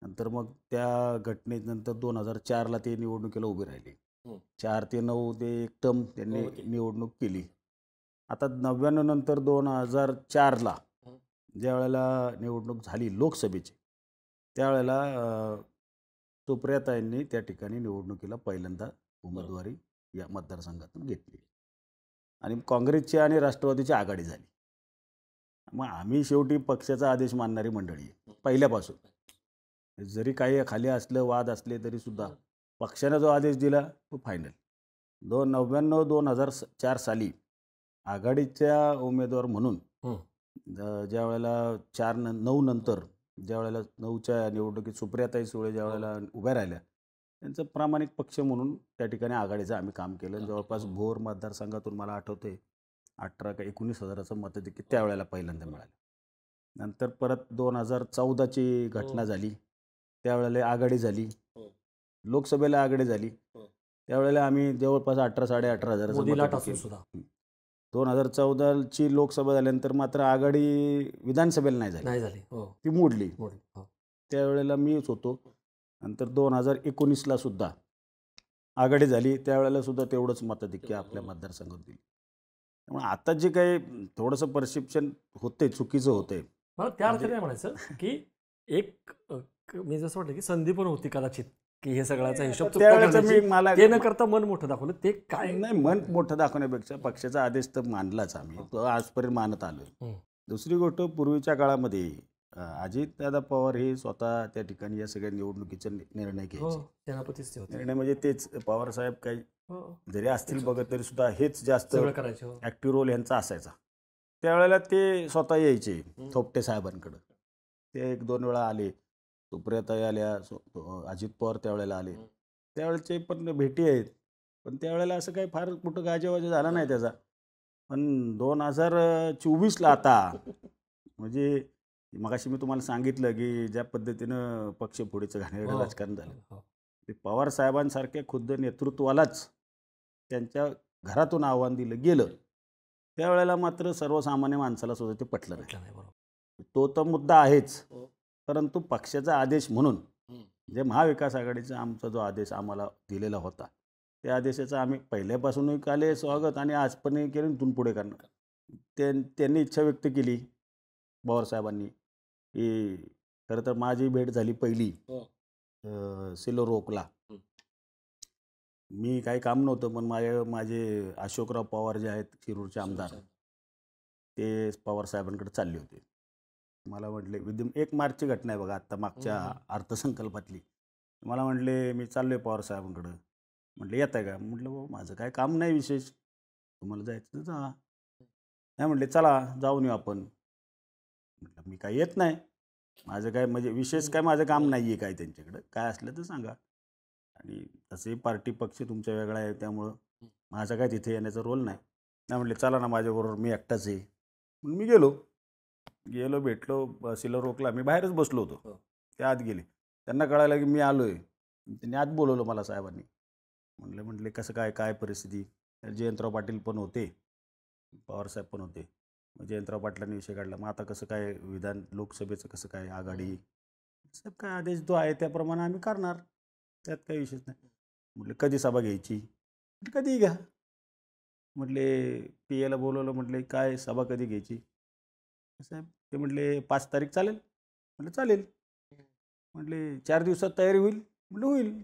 नंतर मग त्या घटनेनंतर 2004ला ते निवडणुकीला उभे राहिले. 4 ते 9 ते एक टर्म त्यांनी निवडणूक केली. आता 99 नंतर 2004ला ज्या वेळेला निवडणूक झाली लोकसभेची, त्यावेळेला सुप्रियाताईंनी त्या ठिकाणी निवडणुकीला पहिल्यांदा उमेदवारी या मतदारसंघातून घेतली आणि काँग्रेसची आणि राष्ट्रवादीची आघाडी झाली. मग आम्ही शेवटी पक्षाचा आदेश मानणारी मंडळी पहिल्यापासून, जरी काही खाली असलं, वाद असले तरी सुद्धा पक्षाने जो आदेश दिला तो फायनल. 2004 साली आघाडीच्या उमेदवार म्हणून ज्या वेळेला 9 नंतर ज्या वेळेला 9च्या निवडणुकीत सुप्रियाताई सुळे ज्या वेळेला उभ्या राहिल्या, त्यांचं प्रामाणिक पक्ष म्हणून त्या ठिकाणी आघाडीचं आम्ही काम केलं. जवळपास भोर मतदारसंघातून मला आठवते 18 का 19,000चं मताधिक्य त्यावेळेला पहिल्यांदा मिळालं. नंतर परत 2014ची घटना झाली, त्यावेळेला आघाडी झाली, लोकसभेला आघाडी झाली, त्यावेळेला आम्ही जवळपास 18,000-18,500 सुद्धा. 2014ची लोकसभा झाल्यानंतर मात्र आघाडी विधानसभेला नाही झाली, ती मोडली. त्यावेळेला मीच होतो. नंतर 2019ला सुद्धा आघाडी झाली, त्यावेळेला सुद्धा तेवढंच मताधिक्य आपल्या मतदारसंघात दिली. त्यामुळे आता जे काही थोडंसं परसेप्शन होते, चुकीचं होतंय. मला त्या अर्थाने म्हणायचं की एक मी जसं वाटलं की संधी पण होती कदाचित की हे सगळ्याचा हिशोब मला ते न करता मन मोठं दाखवलं. ते काय नाही, मन मोठं दाखवण्यापेक्षा पक्षाचा आदेश तर मानलाच आम्ही, तो आजपर्यंत मानत आलोय. दुसरी गोष्ट, पूर्वीच्या काळामध्ये अजितदादा पवार हे स्वतः त्या ठिकाणी या सगळ्या निवडणुकीचे निर्णय घ्यायचे. निर्णय म्हणजे तेच पवार साहेब काही जरी असतील बघत तरी सुद्धा हेच जास्त ऍक्टिव्ह रोल यांचा असायचा. त्यावेळेला ते स्वतः यायचे थोपटे साहेबांकडं. ते 1-2 वेळा आले, सुप्रियाताई आल्या, अजित पवार त्यावेळेला आले, त्यावेळेचे पण भेटी आहेत. पण त्यावेळेला असं काही फार मोठं गाजावाजा झाला नाही त्याचा. पण 2024ला आता म्हणजे मगाशी मी तुम्हाला सांगितलं की ज्या पद्धतीनं पक्षफोडीचं घाणेरडं हो राजकारण झालं, हो ते पवार साहेबांसारख्या खुद्द नेतृत्वालाच त्यांच्या घरातून आव्हान दिलं गेलं. त्यावेळेला मात्र सर्वसामान्य माणसाला सुद्धा ते पटलं नाही. म्हटलं नाही बरोबर. तो तर मुद्दा आहेच, हो. परंतु पक्षाचा आदेश म्हणून हम्म. जे महाविकास आघाडीचा आमचा जो आदेश आम्हाला दिलेला होता, त्या आदेशाचं आम्ही पहिल्यापासूनही काले स्वागत आणि आज पण केलं, इथून पुढे करणार. त्यांनी इच्छा व्यक्त केली पवारसाहेबांनी की खरं तर माझी भेट झाली पहिली हो. सिल्लोर ओकला. मी काही काम नव्हतं, पण माझे अशोकराव पवार जे आहेत शिरूरचे आमदार, ते पवारसाहेबांकडे चालले होते. मला म्हटले 1 मार्चची घटना आहे बघा, आत्ता मागच्या अर्थसंकल्पातली. मला म्हटले मी चाललो आहे पवारसाहेबांकडं. म्हटलं येत आहे का? म्हटलं हो माझं काय काम नाही विशेष, तुम्हाला जायचं तर जा. नाही म्हटले चला जाऊन येऊ आपण. म्हटलं मी काय येत नाही, माझं काय म्हणजे विशेष काय माझं काम नाही आहे काय त्यांच्याकडं, काय असलं तर सांगा. आणि तसंही पार्टी पक्ष तुमचा वेगळा आहे, त्यामुळं माझा काय तिथे येण्याचा रोल नाही. नाही म्हटले चला ना माझ्याबरोबर, मी एकटाच आहे. म्हणून मी गेलो भेटलो सिल्लोर ओकला. मी बाहेरच बसलो होतो, ते आत गेले. त्यांना कळालं की मी आलो आहे. त्यांनी आत बोलवलं मला साहेबांनी. म्हटले कसं काय परिस्थिती. जयंतराव पाटील पण होते, पवारसाहेब पण होते. मग जयंतराव पाटलांनी विषय काढला, मग आता कसं काय विधान लोकसभेचं कसं काय आघाडी. साहेब काय आदेश जो आहे त्याप्रमाणे आम्ही करणार, त्यात काही विषयच नाही. म्हटले कधी सभा घ्यायची? म्हटलं कधीही घ्या. म्हटले पी एला बोलवलं, म्हटले काय सभा कधी घ्यायची? साहेब ते म्हटले 5 तारीख चालेल? म्हटलं चालेल. म्हटले 4 दिवसात तयारी होईल? म्हटलं होईल.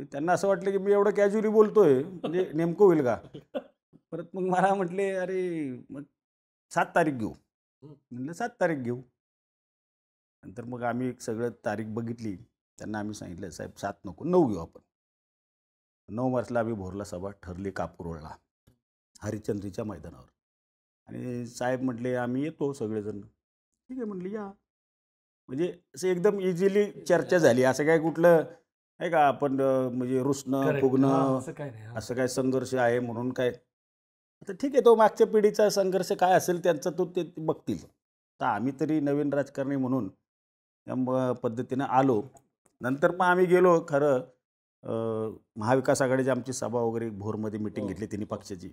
त्यांना असं वाटलं की मी एवढं कॅज्युअली बोलतोय म्हणजे नेमकं होईल का. परत मग मला म्हटले अरे मग 7 तारीख घेऊ. म्हटलं 7 तारीख घेऊ. नंतर मग आम्ही सगळं तारीख बघितली. त्यांना आम्ही सांगितलं साहेब 7 नको, 9 घेऊ आपण. 9 मार्चला आम्ही भोरला सभा ठरली कापूरवळला हरिश्चंद्रीच्या मैदानावर. आणि साहेब म्हटले आम्ही येतो सगळेजण. ठीक आहे म्हटले या. म्हणजे असं एकदम इझिली चर्चा झाली. असं काय कुठलं आहे का आपण म्हणजे रुसणं Correct. फुगणं असं काय नाही. असं काय संघर्ष आहे म्हणून काय. आता ठीक आहे, तो मागच्या पिढीचा संघर्ष काय असेल त्यांचा तो ते बघतील. तर आम्ही तरी नवीन राजकारणी म्हणून या पद्धतीनं आलो. नंतर मग आम्ही गेलो खरं महाविकास आघाडीची आमची सभा वगैरे भोरमध्ये मिटिंग घेतली त्यांनी पक्षाची.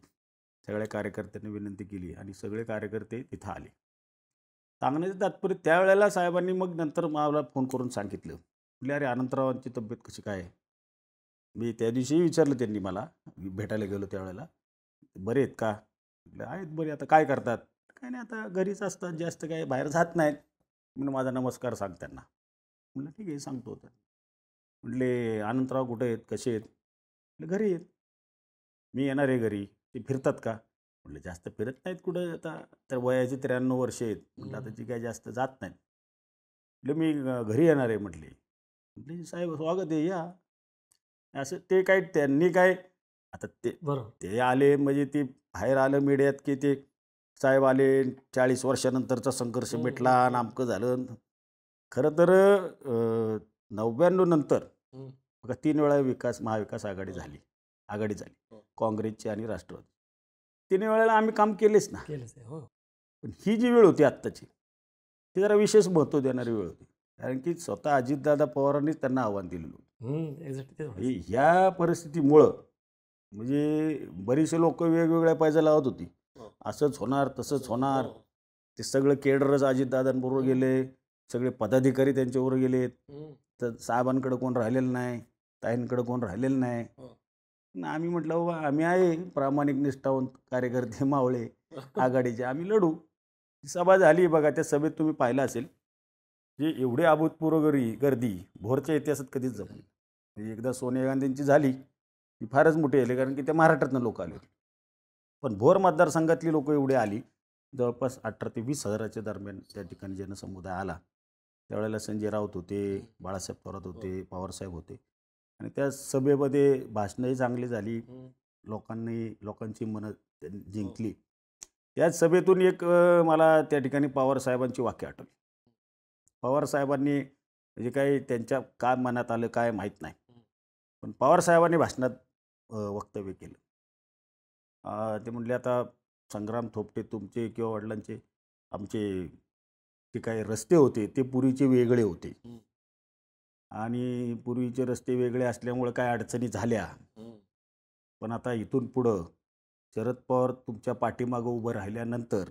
सगळ्या कार्यकर्त्यांनी विनंती केली आणि सगळे कार्यकर्ते तिथं आले. सांगण्याचं तात्पर्य त्यावेळेला साहेबांनी मग नंतर मला फोन करून सांगितलं. म्हटले अरे अनंतरावांची तब्येत कशी काय आहे? मी त्या दिवशीही विचारलं त्यांनी मला, भेटायला गेलो त्यावेळेला, बरे आहेत का? म्हटलं आहेत बरे. आता काय करतात? काय नाही आता घरीच असतात, जास्त काय बाहेर जात नाहीत. म्हणून माझा नमस्कार सांग त्यांना. म्हटलं ठीक आहे सांगतो होतं. म्हटले अनंतराव कुठे आहेत, कसे आहेत? म्हटलं घरी आहेत. मी येणार आहे घरी, ते फिरतात का? म्हटलं जास्त फिरत नाहीत कुठं, आता तर वयाची 93 वर्ष आहेत. म्हटलं आता ती काय जास्त जात नाहीत. म्हटलं मी घरी येणार आहे म्हटले. म्हटले साहेब स्वागत आहे या. असं ते काय त्यांनी काय आता बरोबर. ते आले म्हणजे ते बाहेर आलं मीडियात की ते साहेब आले 40 वर्षानंतरचा संघर्ष मिटला नामकं झालं. खरं तर 99 नंतर बघा 3 वेळा महाविकास आघाडी झाली. काँग्रेसची आणि राष्ट्रवादी. 3 वेळेला आम्ही काम केलेच ना. केलंच आहे. हो. पण ही जी वेळ होती आत्ताची, ती जरा विशेष महत्त्व देणारी वेळ होती. कारण की स्वतः अजितदादा पवारांनीच त्यांना आव्हान दिलेलं होतं. एक्झॅक्टली. ह्या परिस्थितीमुळं म्हणजे बरीचसे लोक वेगवेगळ्या पायजा लावत होती. असंच होणार तसंच होणार. ते सगळं केडरच अजितदादांबरोबर गेले, सगळे पदाधिकारी त्यांच्याबरोबर गेलेत. तर साहेबांकडे कोण राहिलेलं नाही, ताईंकडे कोण राहिलेलं नाही. आम्ही म्हटलं बाबा आम्ही आहे प्रामाणिक निष्ठावंत कार्यकर्ते मावळे आघाडीचे, आम्ही लढू. सभा झाली बघा, त्या सभेत तुम्ही पाहिलं असेल जे एवढी अभूतपूर्व गर्दी भोरच्या इतिहासात कधीच जमली. म्हणजे एकदा सोनिया गांधींची झाली ती फारच मोठी आली, कारण की त्या महाराष्ट्रातनं लोक आले होते. पण भोर मतदारसंघातली लोक एवढे आली, जवळपास 18 ते 20 हजाराच्या दरम्यान त्या ठिकाणी जनसमुदाय आला. त्यावेळेला संजय राऊत होते, बाळासाहेब थोरात होते, पवारसाहेब होते. आणि त्या सभेमध्ये भाषणंही चांगली झाली, लोकांची मनं जिंकली. त्याच सभेतून एक मला त्या ठिकाणी पवारसाहेबांची वाक्य आठवली. पवारसाहेबांनी म्हणजे काय त्यांच्या काय मनात आलं काय माहीत नाही, पण पवारसाहेबांनी भाषणात वक्तव्य केलं. ते म्हणले आता संग्राम थोपटे तुमचे किंवा वडिलांचे आमचे ते काही रस्ते होते ते पूर्वीचे वेगळे होते आणि पूर्वीचे रस्ते वेगळे असल्यामुळे काय अडचणी झाल्या. पण आता इथून पुढं शरद पवार तुमच्या पाठीमागं उभं राहिल्यानंतर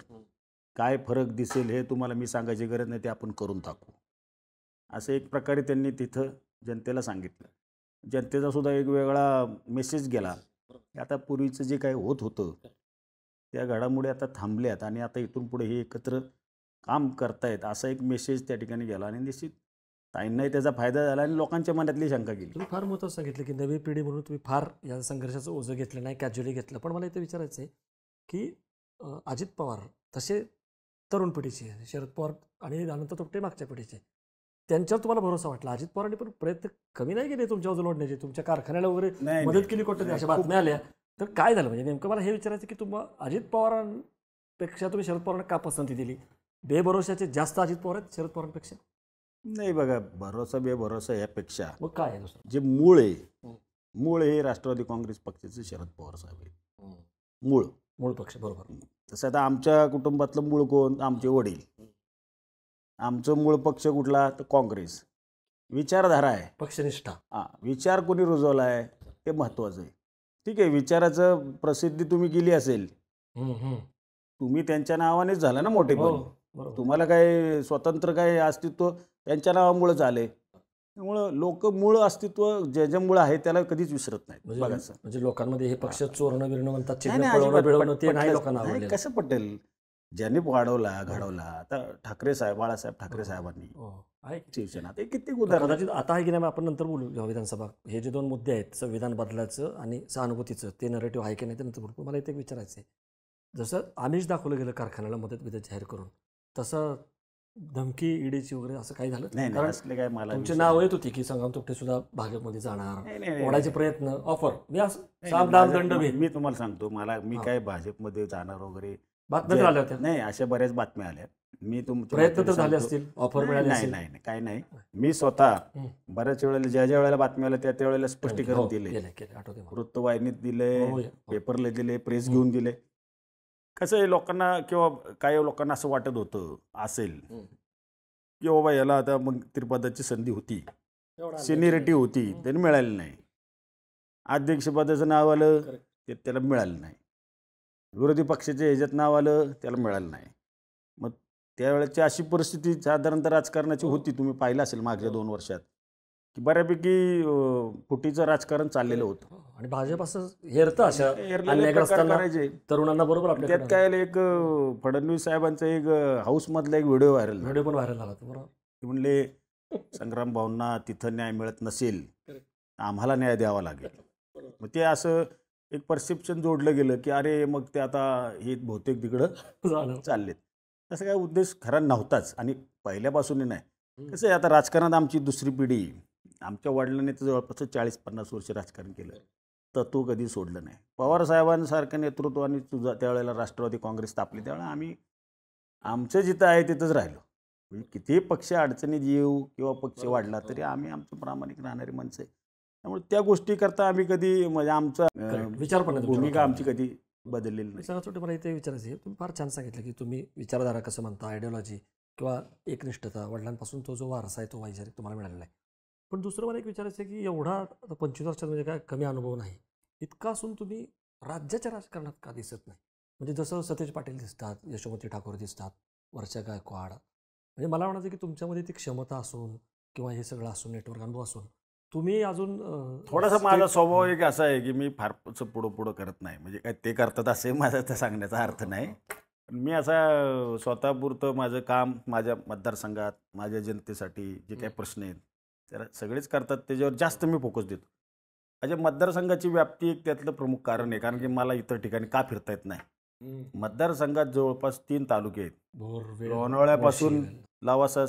काय फरक दिसेल हे तुम्हाला मी सांगायची गरज नाही, ते आपण करून टाकू असं एक प्रकारे त्यांनी तिथं जनतेला सांगितलं. जनतेचा सुद्धा एक वेगळा मेसेज गेला की आता पूर्वीचं जे काही होत होतं त्या घडामोडी आता थांबल्यात आणि आता इथून पुढे हे एकत्र काम करतायत असा एक मेसेज त्या ठिकाणी गेला आणि निश्चित ताईंनाही त्याचा फायदा झाला आणि लोकांच्या मनातली शंका गेली. तुम्ही फार महत्त्वाचं सांगितलं की नवी पिढी म्हणून तुम्ही फार या संघर्षाचं ओझं घेतलं नाही, कॅज्युअली घेतलं. पण मला इथे विचारायचं आहे की अजित पवार तसे तरुण पिढीचे आहे, शरद पवार आणि अनंत थोपटे मागच्या पिढीचे, त्यांच्यावर तुम्हाला भरोसा वाटला. अजित पवारांनी पण प्रयत्न कमी नाही केले तुमच्या बाजूला ओढण्याचे, तुमच्या कारखान्याला वगैरे मदत केली कुठे अशा बातम्या आल्या. तर काय झालं म्हणजे नेमकं मला हे विचारायचं की तुम्हाला अजित पवारांपेक्षा तुम्ही शरद पवारांना का पसंती दिली? बेभरोशाचे जास्त अजित पवार आहेत शरद पवारांपेक्षा? नाही बघा, भरोसा बेभरोसा यापेक्षा मग काय आहे दुसरं जे मूळ आहे, मूळ हे राष्ट्रवादी काँग्रेस पक्षाचे शरद पवार साहेब आहेत. मूळ पक्ष बरोबर. तसं आता आमच्या कुटुंबातलं मूळ कोण? आमचे वडील. आमचं मूळ पक्ष कुठला? तर काँग्रेस. विचारधारा आहे, पक्षनिष्ठा. विचार कोणी रुजवला आहे ते महत्त्वाचं आहे. ठीक आहे, विचाराचं प्रसिद्धी तुम्ही केली असेल, तुम्ही त्यांच्या नावानेच झाला ना मोठे. पण तुम्हाला काय स्वतंत्र काय अस्तित्व त्यांच्या नावामुळेच आले. त्यामुळं लोक मूळ अस्तित्व ज्याच्यामुळं आहे त्याला कधीच विसरत नाहीत. बघायचं म्हणजे लोकांमध्ये हे पक्ष चोरणं बिरणं म्हणतात, नाही, कसं पटेल? ज्यांनी वाढवला घडवला आता बाळासाहेब ठाकरे साहेबांनी शिवसेना, ते किती उदाहरण. कदाचित आता आहे की नाही आपण नंतर बोलू. विधानसभा हे जे दोन मुद्दे आहेत, संविधान बदलायचं आणि सहानुभूतीचं, ते नरेटिव्ह आहे की नाही ते नंतर बोलू. मला इथे विचारायचं आहे, जसं आमिष दाखवलं गेलं कारखान्याला मदत जाहीर करून, तसं धमकी ईडीची वगैरे असं काही झालं नाही? कारण असले काय मला तुमची नाव येत होती की संग्राम थोपटे सुद्धा भाजपमध्ये जाणार, ओढायचे प्रयत्न, ऑफर दंड. मी तुम्हाला सांगतो, मी काय भाजपमध्ये जाणार वगैरे बातम्या आल्या होत्या. नाही, अशा बऱ्याच बातम्या आल्या. मी प्रयत्न तर झाले असतील, ऑफर मिळाले नाही नाही काय नाही. मी स्वतः बऱ्याच वेळेला ज्या वेळेला बातम्या आल्या त्या वेळेला स्पष्टीकरण दिले, वृत्तवाहिनीत दिले, पेपरला दिले, प्रेस घेऊन दिले. कसं आहे, लोकांना किंवा काही लोकांना असं वाटत होतं असेल की बाबा याला आता मंत्रिपदाची संधी होती, सिनियरिटी होती, त्यांनी मिळाली नाही. अध्यक्षपदाचं नाव आलं ते त्याला मिळालं नाही. विरोधी पक्षाच्या ह्याच्यात नाव आलं त्याला मिळालं नाही. मग त्यावेळेची अशी परिस्थिती साधारणतः राजकारणाची होती. तुम्ही पाहिलं असेल मागच्या 2 वर्षात की बऱ्यापैकी फुटीचं राजकारण चाललेलं होतं आणि भाजप असं हेरतं अशा करायचे तरुणांना. बरोबर. त्यात काय एक फडणवीस साहेबांचा एक हाऊसमधला एक व्हिडिओ पण व्हायरल झाला. ते म्हणले संग्राम भाऊंना तिथं न्याय मिळत नसेल आम्हाला न्याय द्यावा लागेल. मग ते असं एक परसेप्शन जोडलं गेलं की अरे मग ते आता हे बहुतेक तिकडं चाललेत. तसं काय उद्देश खरा नव्हताच आणि पहिल्यापासूनही नाही. कसं आहे, आता राजकारणात आमची दुसरी पिढी, आमच्या वडिलांनी तर जवळपास 40-50 वर्ष राजकारण केलं, तत्व कधी सोडलं नाही. पवार साहेबांसारखं नेतृत्वाने तुझा त्यावेळेला राष्ट्रवादी काँग्रेस स्थापली, त्यावेळेला आम्ही आमचं जिथं आहे तिथंच राहिलो. म्हणजे कितीही पक्ष अडचणीत येऊ किंवा पक्ष वाढला तरी आम्ही आमचं प्रामाणिक राहणारी माणसं आहे. त्यामुळे त्या गोष्टी करता आम्ही कधी म्हणजे आमचा विचार पण भूमिका आमची कधी बदललेली नाही. सगळं मला इथे विचारायचं आहे, तुम्ही फार छान सांगितलं की तुम्ही विचारधारा कसं म्हणता, आयडिओलॉजी किंवा एकनिष्ठता, वडिलांपासून तो जो वारसा आहे तो वैचारिक तुम्हाला मिळालेला आहे. पण दुसरं मला एक विचारायचं आहे की एवढा 25 वर्षात म्हणजे काय कमी अनुभव नाही, इतका असून तुम्ही राज्याच्या राजकारणात का दिसत नाही? म्हणजे जसं सतेज पाटील दिसतात, यशोमती ठाकूर दिसतात, वर्षा गायकवाड, म्हणजे मला म्हणायचं की तुमच्यामध्ये ती क्षमता असून किंवा हे सगळं असून, नेटवर्क अनुभव असून, तुम्ही अजून थोडासा माझा स्वभाव एक असा आहे की मी फारच पुढं करत नाही. म्हणजे काय ते करतात असे माझा तर सांगण्याचा अर्थ नाही. मी असा स्वतःपुरतं माझं काम माझ्या मतदारसंघात माझ्या जनतेसाठी जे काही प्रश्न आहेत तर सगळेच करतात, त्याच्यावर जास्त मी फोकस देतो. माझ्या मतदारसंघाची व्याप्ती एक त्यातलं प्रमुख कारण आहे, कारण की मला इतर ठिकाणी का फिरता येत नाही. मतदारसंघात जवळपास 3 तालुके आहेत. लोणावळ्यापासून लावासा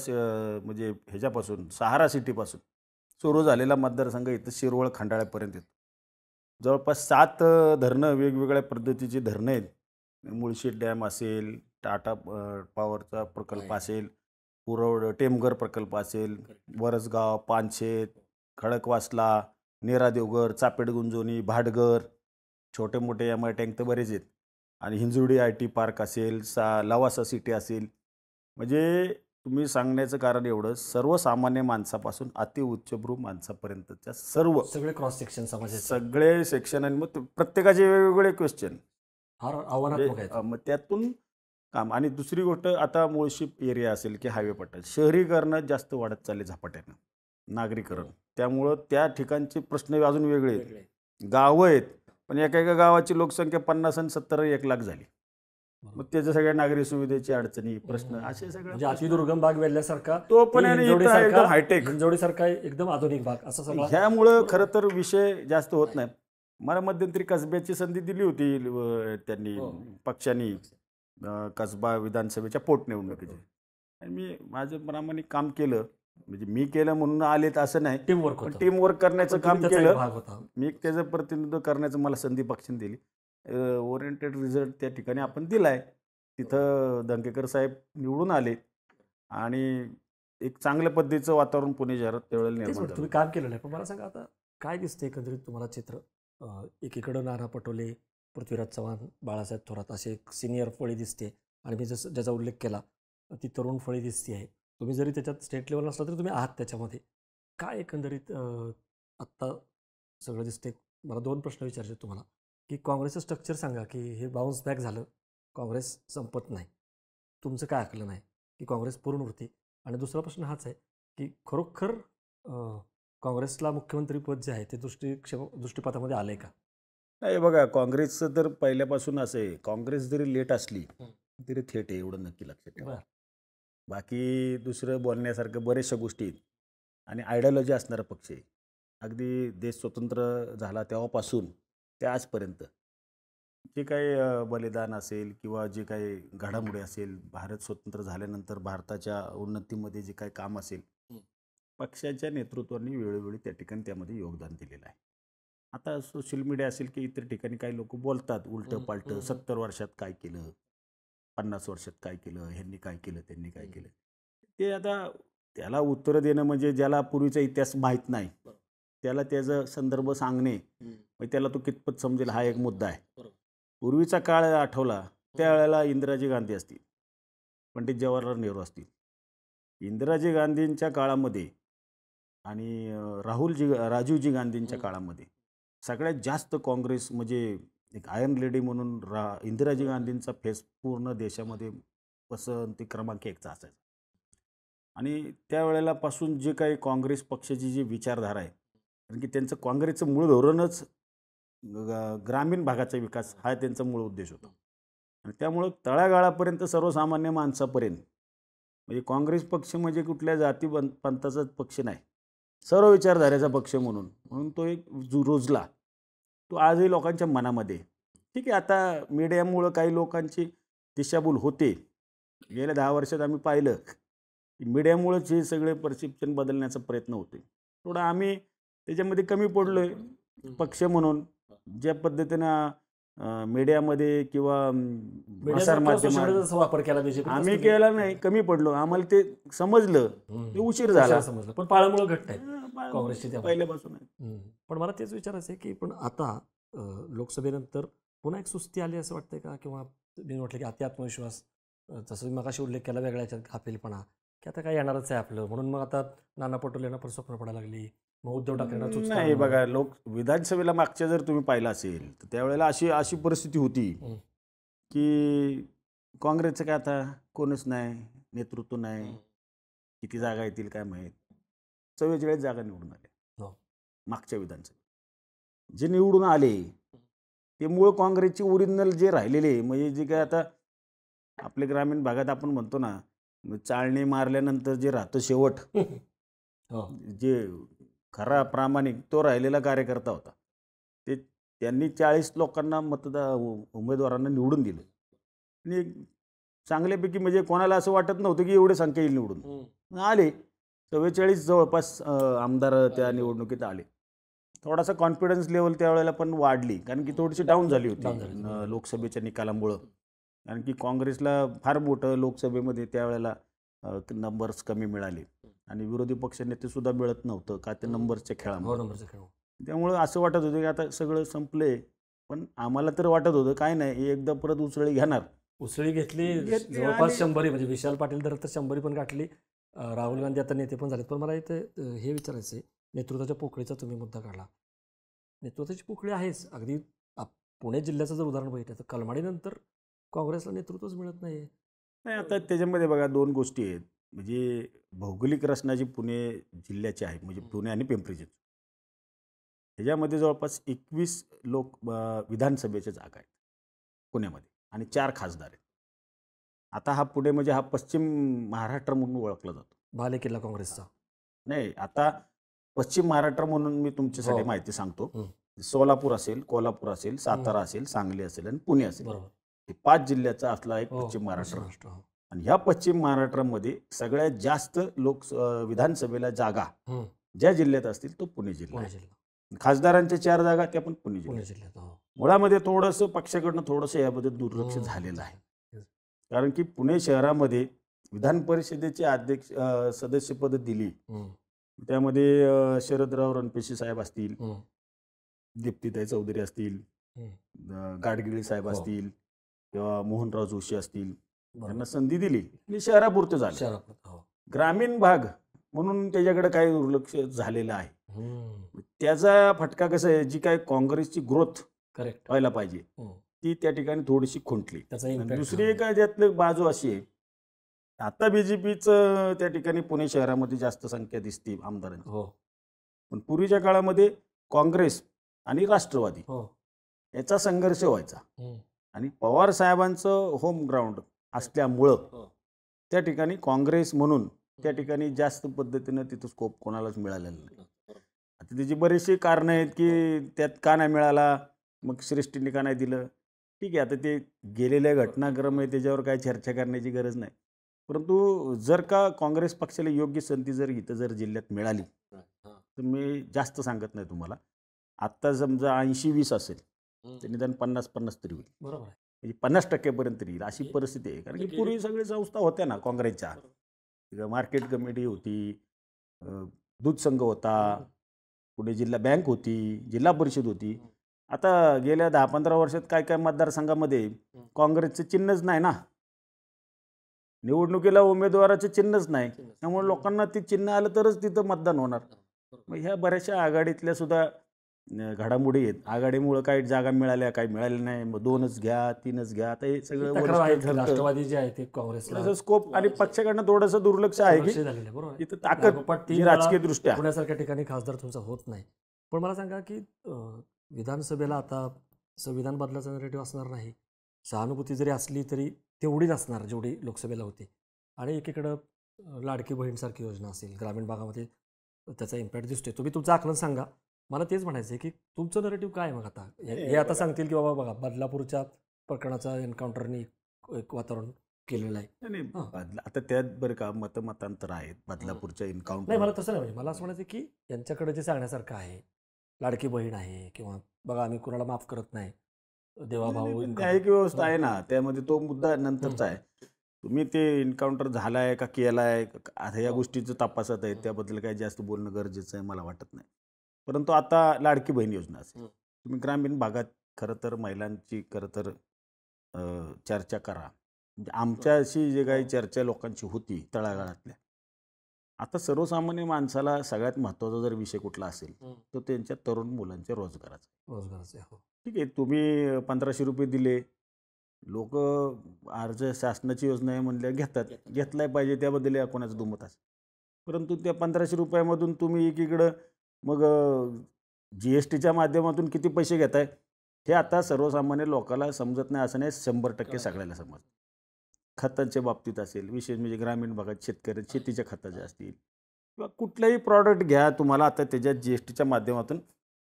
म्हणजे ह्याच्यापासून सहारा सिटीपासून सुरू झालेला मतदारसंघ इथं शिरवळ खंडाळ्यापर्यंत येतो. जवळपास 7 धरणं, वेगवेगळ्या पद्धतीची धरणं आहेत. मुळशीत डॅम असेल, टाटा पॉवरचा प्रकल्प असेल, टेमघर प्रकल्प असेल, वरसगाव, पानशेत, खडकवासला, नेरा देवघर, चापेड गुंजोनी, भाटघर, छोटे मोठे एम आय टँक तर बरेच आहेत आणि हिंजवडी आय टी पार्क असेल, लवासा सिटी असेल. म्हणजे तुम्ही सांगण्याचं कारण एवढं, सर्वसामान्य माणसापासून अतिउच्चभ्रू माणसापर्यंतच्या सर्व सगळे क्रॉस सेक्शन समाजाचे सगळे सेक्शन आणि मग प्रत्येकाचे वेगवेगळे क्वेश्चन फार आव्हानात्मक आहेत. मग त्यातून काम. आणि दुसरी गोष्ट, आता मुळशी एरिया असेल की हायवे पट्टा, शहरीकरण जास्त वाढत चालले झपाट्यानं, नागरीकरण. त्यामुळं त्या ठिकाणचे प्रश्न अजून वेगळे आहेत. वेगळे. गावं आहेत, पण एका एका गावाची लोकसंख्या 50 आणि 70 1 लाख झाली. मग त्याच्या सगळ्या नागरी सुविधेची अडचणी, प्रश्न असे सगळे म्हणजे अतिदुर्गम भाग वेधल्यासारखा तो पण आहे, इथं एकदम हायटेक. हिंजवडीसारखा एकदम आधुनिक भाग असं सगळं. ह्यामुळं खरं तर विषय जास्त होत नाही. मला मध्यंतरी कसब्याची संधी दिली होती त्यांनी, पक्षांनी, कसबा विधानसभेच्या पोटनिवडणुकीची. आणि मी माझं प्रामाणिक काम केलं. म्हणजे मी केलं म्हणून आलेत असं नाही, टीमवर्क करण्याचं काम केलं. मी त्याचं प्रतिनिधित्व करण्याचं मला संधी पक्षाने दिली. ओरिएंटेड रिझल्ट त्या ठिकाणी आपण दिलाय. तिथं दंगेकर साहेब निवडून आले आणि एक चांगल्या पद्धतीचं वातावरण पुणे शहरात त्यावेळेला निर्माण झालं. तुम्ही काम केलेलं आहे, पण मला सांगा आता काय दिसते एकंदरीत तुम्हाला चित्र? एकीकडं नाना पटोले, पृथ्वीराज चव्हाण, बाळासाहेब थोरात असे एक सिनियर फळी दिसते आणि मी जसं ज्याचा उल्लेख केला ती तरुण फळी दिसते आहे. तुम्ही जरी त्याच्यात स्टेट लेवल नसला तरी तुम्ही आहात त्याच्यामध्ये. काय एकंदरीत आत्ता सगळं दिसते? मला 2 प्रश्न विचारायचे तुम्हाला, की काँग्रेसचं स्ट्रक्चर सांगा, की हे बाउन्स बॅक झालं, काँग्रेस संपत नाही, तुमचं काय आकलन आहे की काँग्रेस पूर्णवृत्ती? आणि दुसरा प्रश्न हाच आहे की खरोखर काँग्रेसला मुख्यमंत्रीपद जे आहे ते दृष्टिपथामध्ये आलं आहे का? नाही बघा, काँग्रेसचं तर पहिल्यापासून असं आहे, काँग्रेस जरी लेट असली तरी थेट आहे, एवढं नक्की लक्षात ठेवा. बाकी दुसरं बोलण्यासारखं बऱ्याचशा गोष्टी आहेत आणि आयडियोलॉजी असणारा पक्ष आहे. अगदी देश स्वतंत्र झाला तेव्हापासून ते आजपर्यंत जे काही बलिदान असेल किंवा जे काही घडामोडी असेल, भारत स्वतंत्र झाल्यानंतर भारताच्या उन्नतीमध्ये जे काही काम असेल, पक्षाच्या नेतृत्वाने वेळोवेळी त्या ठिकाणी त्यामध्ये योगदान दिलेलं आहे. आता सोशल मीडिया असेल की इतर ठिकाणी काही लोक बोलतात उलटं पालटं, 70 वर्षात काय केलं, 50 वर्षात काय केलं, ह्यांनी काय केलं, त्यांनी काय केलं. ते आता त्याला उत्तरं देणं म्हणजे ज्याला पूर्वीचा इतिहास माहीत नाही त्याला त्याचा संदर्भ सांगणे, मग त्याला तो कितपत समजेल हा एक मुद्दा आहे. पूर्वीचा काळ आठवला त्यावेळेला इंदिराजी गांधी असतील, पंडित जवाहरलाल नेहरू असतील. इंदिराजी गांधींच्या काळामध्ये आणि राजीवजी गांधींच्या काळामध्ये सगळ्यात जास्त काँग्रेस म्हणजे एक आयर्न लेडी म्हणून इंदिराजी गांधींचा फेस पूर्ण देशामध्ये पसंती क्रमांक 1चा असायचा. आणि त्यावेळेला पासून जे काही काँग्रेस पक्षाची जी विचारधारा आहे, कारण की त्यांचं काँग्रेसचं मूळ धोरणच ग्रामीण भागाचा विकास हा त्यांचा मूळ उद्देश होता. आणि त्यामुळं तळागाळापर्यंत सर्वसामान्य माणसापर्यंत म्हणजे काँग्रेस पक्ष म्हणजे कुठल्या जाती पंथाचा पक्ष नाही, सर्व विचारधारेचा पक्ष म्हणून तो एक रुजला. तो आजही लोकांच्या मनामध्ये. ठीक आहे, आता मीडियामुळं काही लोकांची दिशाभूल होते. गेल्या 10 वर्षात आम्ही पाहिलं की मीडियामुळंच हे सगळे परसेप्शन बदलण्याचा प्रयत्न होते. थोडं आम्ही त्याच्यामध्ये कमी पडलो आहे पक्ष म्हणून. ज्या पद्धतीनं मीडियामध्ये किंवा प्रसारमाध्यमात वापर केला आम्ही केला नाही, कमी पडलो. आम्हाला ते समजलं, ते उशीर झाला. समजलं, पण पाळमुळं घट्ट आहे काँग्रेसची पहिल्यापासून. पण मला तेच विचारायचं आहे की पण आता लोकसभेनंतर पुन्हा एक सुस्ती आली असं वाटतंय का? किंवा मी म्हटलं की अति आत्मविश्वास, जसं मी मगाशी उल्लेख केला वेगळ्या याच्यात घापेलपणा, की आता काय येणारच आहे आपलं, म्हणून मग आता नाना पटोलेंना पण स्वप्न पडायला लागली, मग उद्धव ठाकरेंना नाही. बघा, विधानसभेला मागच्या जर तुम्ही पाहिलं असेल तर त्यावेळेला अशी परिस्थिती होती की काँग्रेसचं काय आता कोणच नाही, नेतृत्व नाही, किती जागा येतील काय माहीत. 44 जागा निवडून आल्या मागच्या विधानसभेत. जे निवडून आले ते मूळ काँग्रेसची ओरिजिनल जे राहिलेले, म्हणजे जे काय आता आपल्या ग्रामीण भागात आपण म्हणतो ना, चाळणी मारल्यानंतर जे राहतं शेवट, जे खरा प्रामाणिक तो राहिलेला कार्यकर्ता होता. ते त्यांनी 40 लोकांना उमेदवारांना निवडून दिलं आणि चांगल्यापैकी, म्हणजे कोणाला असं वाटत नव्हतं की एवढे संख्या येईल निवडून. आले 44 जवळपास आमदार त्या निवडणुकीत आले. थोडासा कॉन्फिडन्स लेवल त्यावेळेला पण वाढली, कारण की थोडीशी डाऊन झाली होती लोकसभेच्या निकालामुळं. कारण की काँग्रेसला फार मोठं लोकसभेमध्ये त्यावेळेला नंबर्स कमी मिळाले आणि विरोधी पक्ष नेतेसुद्धा मिळत नव्हतं का ते नंबरच्या खेळामुळे. त्यामुळं असं वाटत होतं की आता सगळं संपलंय, पण आम्हाला तर वाटत होतं काय नाही, हे एकदा परत उसळी घेणार. उसळी घेतली घेतली जवळपास आणि 100 म्हणजे विशाल पाटील तर 100 पण गाठली. राहुल गांधी आता नेते पण झालेत. पण मला इथे हे विचारायचं आहे, नेतृत्वाच्या पोकळीचा तुम्ही मुद्दा काढला. नेतृत्वाची पोकळी आहेच. अगदी पुणे जिल्ह्याचं जर उदाहरण बघितलं तर कलमाडीनंतर काँग्रेसला नेतृत्वच मिळत नाही. नाही, आता त्याच्यामध्ये बघा 2 गोष्टी आहेत. म्हणजे भौगोलिक रचना जी पुणे जिल्ह्याची आहे, म्हणजे पुणे आणि पिंपरी चिंचवड, ह्याच्यामध्ये जवळपास 21 विधानसभेच्या जागा आहेत पुण्यामध्ये आणि 4 खासदार आहेत. आता हा पुणे म्हणजे हा पश्चिम महाराष्ट्र म्हणून ओळखला जातो. बालेकिल्ला काँग्रेसचा. नाही, आता पश्चिम महाराष्ट्र म्हणून मी तुमच्यासाठी हो. माहिती सांगतो. हं. सोलापूर असेल, कोल्हापूर असेल, सातारा असेल, सांगली असेल आणि पुणे असेल. बरोबर. हे 5 जिल्ह्याचा असला एक हो, पश्चिम महाराष्ट्र. महाराष्ट्र. हो. आणि ह्या पश्चिम महाराष्ट्रामध्ये सगळ्यात जास्त विधानसभेला जागा हं. ज्या जिल्ह्यात असतील तो पुणे जिल्हा पुणे आहे. जिल्हा. खासदारांच्या 4 जागा त्या पण पुणे पुणे जिल्ह्यात. जिल्ह्यात. हो. मुळामध्ये थोडंसं पक्षाकडनं थोडंसं याबद्दल दुर्लक्ष हं. झालेलं आहे. Yes. कारण की पुणे शहरामध्ये विधान परिषदेचे सदस्यपद दिली. हं. त्यामध्ये शरदराव रणपिसे साहेब असतील, हं. दीप्तीताई चौधरी असतील, हं. गाडगिळ साहेब हो. असतील किंवा मोहनराव जोशी असतील, बरोबर. त्यांना संधी दिली आणि शहरापुरतं झालं. शहरापुरतं. हो. ग्रामीण भाग म्हणून त्याच्याकडे काही दुर्लक्ष झालेलं आहे. हं. त्याचा फटका कसा आहे, जी काय काँग्रेसची ग्रोथ करेक्ट. व्हायला पाहिजे हं. ती त्या ठिकाणी थोडीशी खुंटली. त्याचा आणि इम्पॅक्ट. दुसरी एक त्यातली बाजू अशी आहे, आता बीजेपीचं त्या ठिकाणी पुणे शहरामध्ये जास्त संख्या दिसते आमदारांची. हो. पण पूर्वीच्या काळामध्ये काँग्रेस आणि राष्ट्रवादी हो. याचा संघर्ष व्हायचा हं. आणि पवार साहेबांचं होम ग्राउंड असल्यामुळं हो. त्या ठिकाणी काँग्रेस म्हणून त्या ठिकाणी जास्त पद्धतीनं तिथं स्कोप कोणालाच मिळालेला नाही. आता त्याची बरीचशी कारणं आहेत की त्यात का नाही मिळाला, मग श्रेष्ठींनी का नाही दिलं. ठीक आहे, आता ते गेलेल्या घटनाक्रम आहे, त्याच्यावर काय चर्चा करण्याची गरज नाही. परंतु जर का काँग्रेस पक्षाला योग्य संधी जर इथं जर जिल्ह्यात मिळाली तर मी जास्त सांगत नाही तुम्हाला. आत्ता समजा 80-20 असेल तर निदान 50-50 तरी होईल. बरोबर आहे. म्हणजे 50% येईल अशी परिस्थिती आहे. कारण की पूर्वी सगळी संस्था होत्या ना काँग्रेसच्या. मार्केट कमिटी होती, दूध संघ होता, पुणे जिल्हा बँक होती, जिल्हा परिषद होती. आता गेल्या 10-15 वर्षात काय काय मतदारसंघामध्ये काँग्रेसचं चिन्हच नाही ना. निवडणुकीला उमेदवाराचं चिन्हच नाही. त्यामुळे लोकांना ते चिन्ह आलं तरच तिथं मतदान होणार. मग ह्या बऱ्याचशा आघाडीतल्या सुद्धा घडामोडी आहेत. आघाडीमुळं काही जागा मिळाल्या, काही मिळाल्या नाही. मग 2च घ्या, 3च घ्या. आता हे सगळं तक्रार आहे वरिष्ठ की ठरतं. राष्ट्रवादी जे आहे ते काँग्रेसला थोडंसं स्कोप आणि पक्षाकडनं थोडंसं दुर्लक्ष आहे की झालेलं आहे. बरोबर आहे. इथं ताकद लागोपाठ जी 3 वेळा राजकीय दृष्ट्या पुण्यासारख्या ठिकाणी खासदार तुमचा होत नाही. पण मला सांगा की विधानसभेला आता संविधान बदलाचा नरेटिव्ह असणार नाही. सहानुभूती जरी असली तरी तेवढी नसणार जेवढी लोकसभेला होती. आणि एकीकडं लाडकी बहीणसारखी योजना असेल, ग्रामीण भागामध्ये त्याचा इम्पॅक्ट दिसतोय. तुम्ही तुमचं आकलन सांगा. मला तेच म्हणायचं आहे की तुमचं नरेटिव्ह काय मग आता? हे आता सांगतील की बाबा बघा बदलापूरच्या प्रकरणाचा एन्काउंटरनी एक वातावरण केलेलं आहे. नाही, हां. आता त्यात बरं का मतांतर आहेत. बदलापूरच्या नाही, एन्काउंटर मला तसं नाही. म्हणजे मला असं म्हणायचं की यांच्याकडे जे सांगण्यासारखं आहे, लाडकी बहीण आहे किंवा बघा आम्ही कुणाला माफ करत नाही, देवाभाऊ न्यायिक व्यवस्था आहे ना, त्यामध्ये तो मुद्दा नंतरचा आहे. तुम्ही ते एन्काउंटर झालाय का केलाय आता या गोष्टीचं तपासात आहे, त्याबद्दल काही जास्त बोलणं गरजेचं आहे मला वाटत नाही. परंतु आता लाडकी बहीण योजना असेल, तुम्ही ग्रामीण भागात खरं तर महिलांची खरं तर चर्चा करा. म्हणजे आमच्याशी जे काही चर्चा लोकांची होती तळागाळातल्या, आता सर्वसामान्य माणसाला सगळ्यात महत्त्वाचा जर विषय कुठला असेल तो त्यांच्या तरुण मुलांच्या रोजगाराचा. रोजगाराचे. हो. ठीक आहे, तुम्ही 1500 रुपये दिले, लोक अर्ज शासनाची योजना आहे म्हणल्या घेतात, घेतलाय पाहिजे, त्याबद्दल या कोणाचं दुमत असेल. परंतु त्या 1500 रुपयामधून तुम्ही एकीकडं मग GSTच्या माध्यमातून किती पैसे घेताय हे आता सर्वसामान्य लोकांना समजत नाही. असं नाही, 100% सगळ्याला समजतं. खतांच्या बाबतीत असेल, विशेष म्हणजे ग्रामीण भागात शेतकऱ्या शेतीच्या खताचे असतील किंवा कुठलंही प्रॉडक्ट घ्या, तुम्हाला आता त्याच्यात GSTच्या माध्यमातून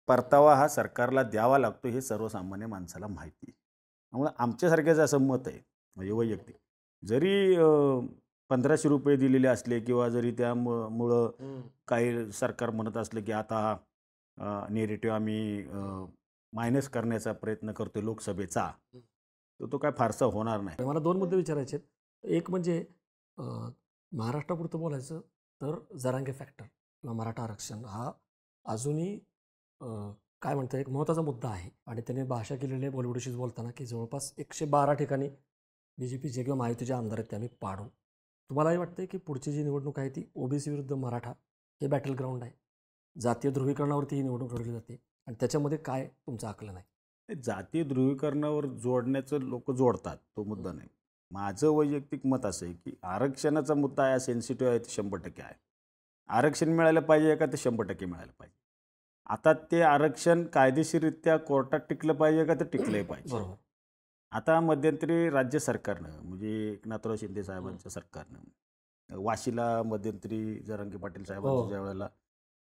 परतावा हा सरकारला द्यावा लागतो, हे सर्वसामान्य माणसाला माहिती आहे. त्यामुळे आमच्यासारख्याचं असं मत आहे, म्हणजे वैयक्तिक, जरी 1500 रुपये दिलेले असले किंवा जरी त्यामुळं काही सरकार म्हणत असलं की आता हा नेरेटिव्ह आम्ही मायनस करण्याचा प्रयत्न करतो लोकसभेचा, तर तो काय फारसा होणार नाही. मला 2 मुद्दे विचारायचे आहेत. एक म्हणजे महाराष्ट्रापुरतं बोलायचं तर जरांगे फॅक्टर किंवा मराठा आरक्षण हा अजूनही काय म्हणतात एक महत्त्वाचा मुद्दा आहे आणि त्यांनी भाषा केलेली आहे बॉलिवूडशीच बोलताना की जवळपास 112 ठिकाणी BJPचे किंवा महायुतीचे आमदार आहेत ते आम्ही पाडू. तुम्हालाही वाटतंय की पुढची जी निवडणूक आहे ती ओबीसी विरुद्ध मराठा हे बॅटल ग्राउंड आहे. जातीय ध्रुवीकरणावरती ही निवडणूक लढवली जाते आणि त्याच्यामध्ये काय तुमचं आकलन आहे? ते जातीय ध्रुवीकरणावर जोडण्याचं लोक जोडतात, तो मुद्दा नाही. माझं वैयक्तिक मत असं आहे की आरक्षणाचा मुद्दा आहे, सेन्सिटिव्ह आहे, ते 100% आहे. आरक्षण मिळायला पाहिजे का, ते 100% मिळायला पाहिजे. आता ते आरक्षण कायदेशीररित्या कोर्टात टिकलं पाहिजे का, ते टिकलंही पाहिजे. बरोबर. आता मध्यंतरी राज्य सरकारनं म्हणजे एकनाथराव शिंदे साहेबांच्या सरकारनं वाशीला मध्यंतरी जरांगे पाटील साहेबांचं ज्या वेळेला